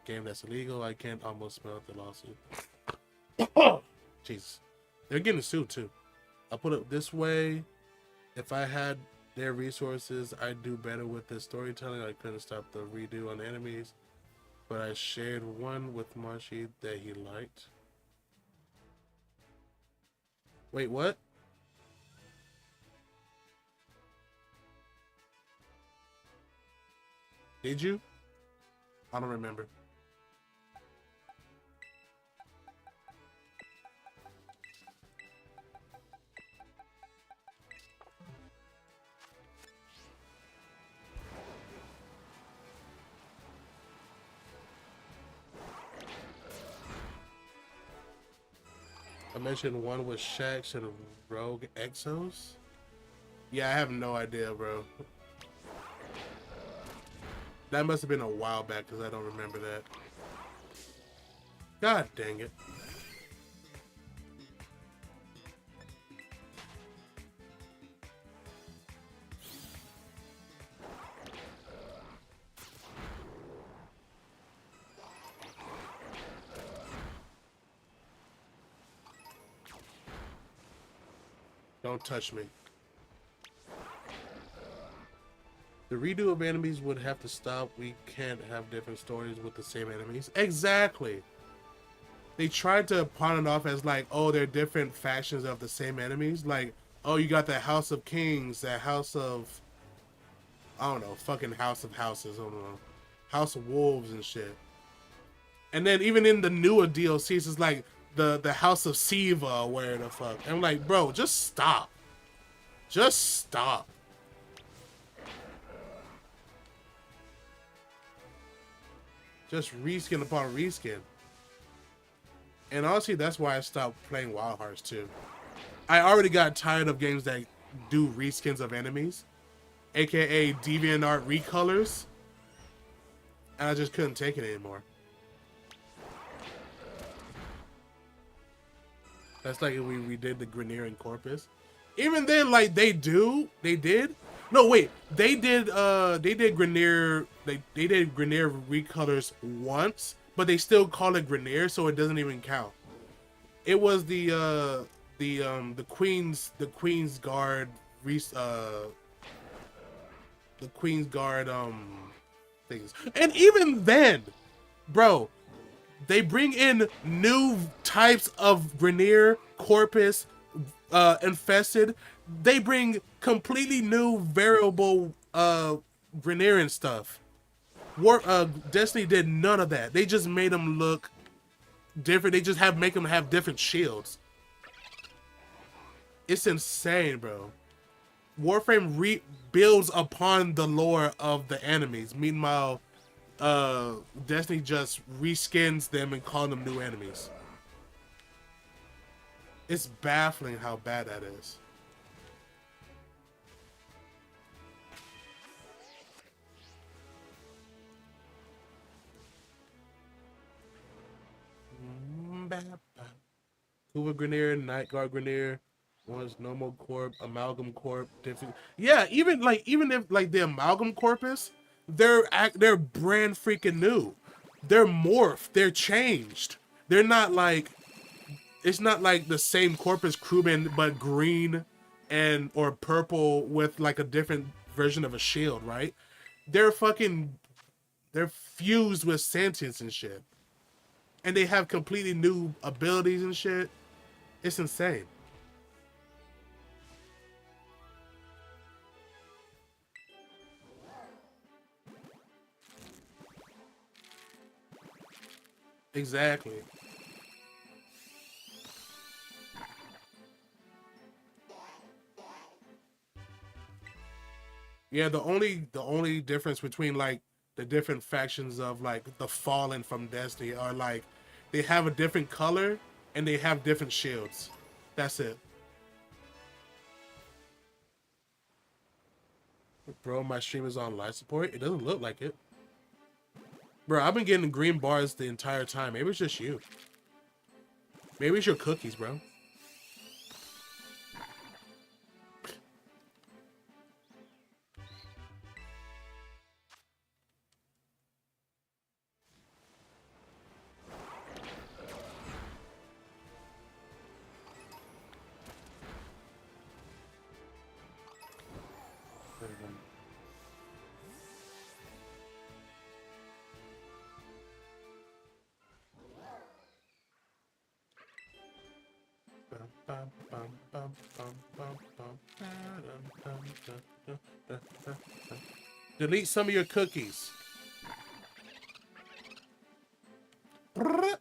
game that's illegal. I can't almost smell the lawsuit. Jesus, they're getting sued too. I'll put it this way: if I had their resources, I'd do better with the storytelling. I couldn't stop the redo on the enemies, but I shared one with Marshy that he liked. Wait, what? Did you? I don't remember. I mentioned one with Shax and Rogue Exos. Yeah, I have no idea, bro. That must have been a while back because I don't remember that. God dang it. Don't touch me. The redo of enemies would have to stop. We can't have different stories with the same enemies. Exactly. They tried to pawn it off as like, oh, they're different factions of the same enemies. Like, oh, you got the House of Kings, that House of, I don't know, fucking House of Houses, I don't know. House of Wolves and shit. And then even in the newer DLCs, it's like the House of Siva, where the fuck. And I'm like, bro, just stop. Just stop. Just reskin upon reskin. And honestly, that's why I stopped playing Wild Hearts too. I already got tired of games that do reskins of enemies, aka DeviantArt recolors, and I just couldn't take it anymore. That's like we redid the Grenier and Corpus. Even then, like they did. No, wait, they did Grenier, they did Grenier recolors once, but they still call it Grenier, so it doesn't even count. It was the Queen's Guard things. And even then, bro, they bring in new types of Grenier, Corpus, Infested. They bring completely new variable Grenier and stuff. Destiny did none of that. They just made them look different. They just make them have different shields. It's insane, bro. Warframe builds upon the lore of the enemies. Meanwhile, Destiny just reskins them and call them new enemies. It's baffling how bad that is. Kuva Grenier, Night Guard Grenier, one's normal corp, amalgam corp, different. Yeah, even if like the amalgam corpus, they're brand freaking new. They're morphed. They're changed. They're not like, it's not like the same corpus crewman but green and or purple with like a different version of a shield, right? They're fused with sentience and shit. And they have completely new abilities and shit. It's insane. Exactly. Yeah, the only difference between like the different factions of like the Fallen from Destiny are like they have a different color and they have different shields. That's it. Bro, my stream is on live support. It doesn't look like it. Bro, I've been getting green bars the entire time. Maybe it's just you. Maybe it's your cookies, bro. Delete some of your cookies. But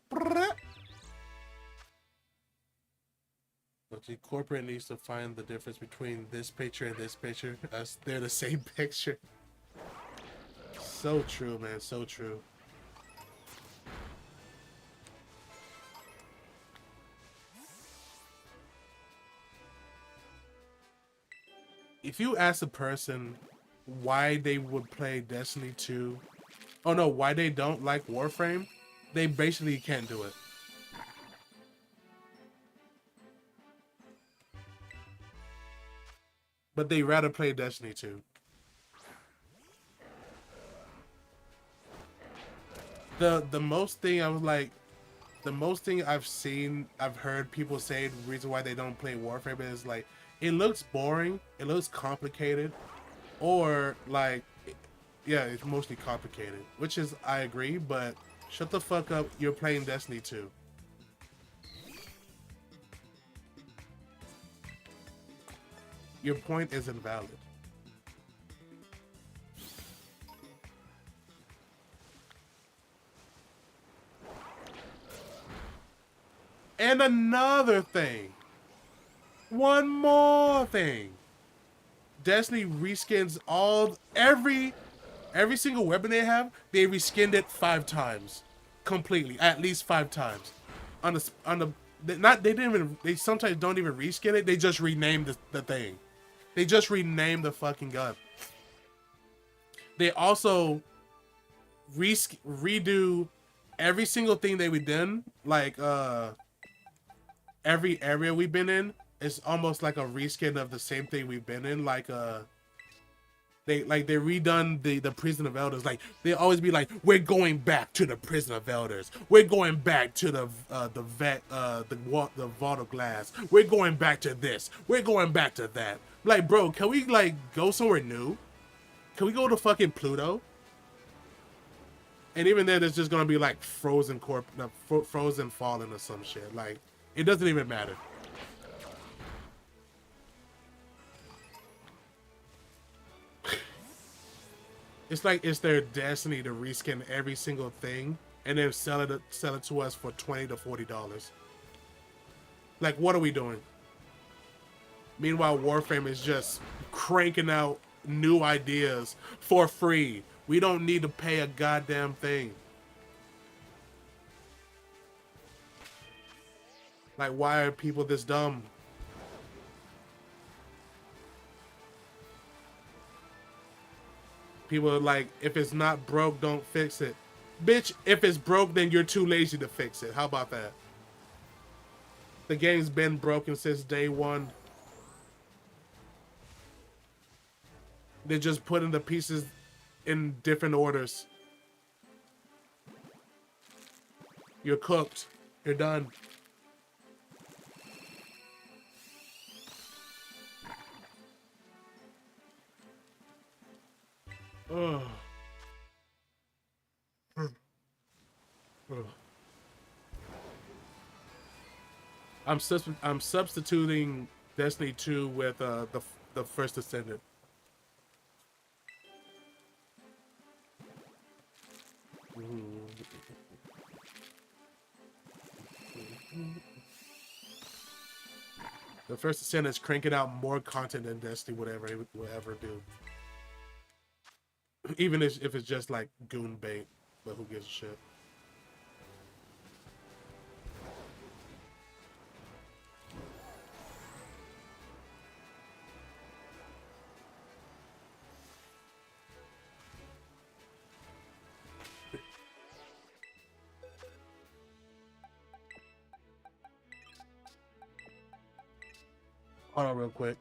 the corporate needs to find the difference between this picture and this picture. They're the same picture. So true, man. So true. if you ask a person why they would play Destiny 2, oh no, why they don't like Warframe, they basically can't do it. But they rather play Destiny 2. The most thing I was like, the most thing I've heard people say the reason why they don't play Warframe is like, it looks boring, it looks complicated, or like, yeah, it's mostly complicated, which is, I agree, but shut the fuck up, you're playing Destiny 2. Your point is invalid. And another thing. One more thing. Destiny reskins every single weapon they have, they reskinned it 5 times. Completely. At least 5 times. They sometimes don't even reskin it, they just rename the thing. They just renamed the fucking gun. They also redo every single thing they we done, like every area we've been in is almost like a reskin of the same thing we've been in. Like they redone the prison of elders. Like they always be like, we're going back to the prison of elders. We're going back to the vault of glass. We're going back to this. We're going back to that. Like, bro, can we like go somewhere new? Can we go to fucking Pluto? And even then, it's just gonna be like frozen fallen or some shit. Like, it doesn't even matter. It's like it's their destiny to reskin every single thing and then sell it to us for $20 to $40. Like, what are we doing? Meanwhile, Warframe is just cranking out new ideas for free. We don't need to pay a goddamn thing. Like, why are people this dumb? People are like, if it's not broke, don't fix it. Bitch, if it's broke, then you're too lazy to fix it. How about that? The game's been broken since day one. They're just putting the pieces in different orders. You're cooked. You're done. Ugh. I'm substituting Destiny 2 with the First Ascendant. The First Ascendant is cranking out more content than Destiny would ever do. Even if it's just like goon bait, but who gives a shit? Hold on real quick.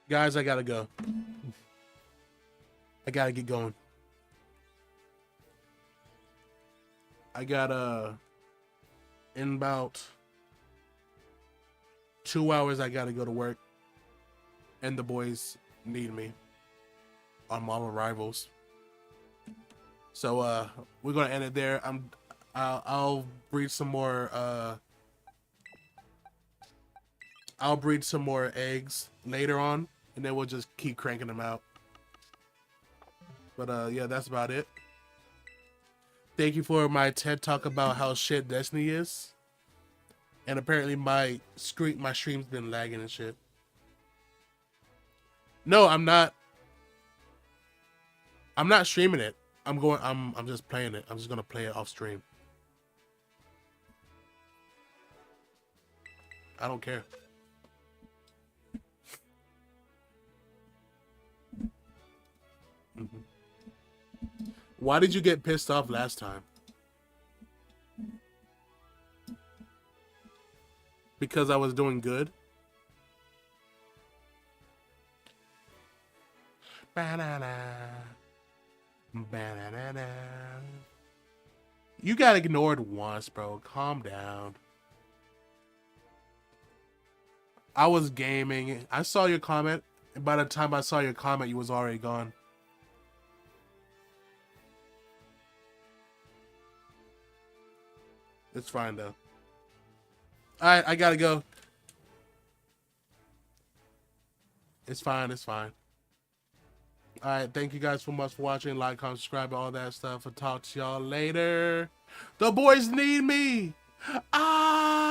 Guys, I gotta go. I gotta get going. I gotta, in about 2 hours, I gotta go to work. And the boys need me on Marvel Rivals. So we're gonna end it there. I'll breed some more I'll breed some more eggs later on, and then we'll just keep cranking them out. But yeah, that's about it. Thank you for my TED talk about how shit Destiny is. And apparently my stream's been lagging and shit. No, I'm not. I'm not streaming it. I'm just playing it. I'm just gonna play it off stream. I don't care. Why did you get pissed off last time? Because I was doing good? Banana. Banana. You got ignored once, bro. Calm down. I was gaming. I saw your comment. And by the time I saw your comment, you was already gone. It's fine, though. Alright, I gotta go. It's fine, it's fine. Alright, thank you guys so much for watching. Like, comment, subscribe, all that stuff. I'll talk to y'all later. The boys need me! Ah!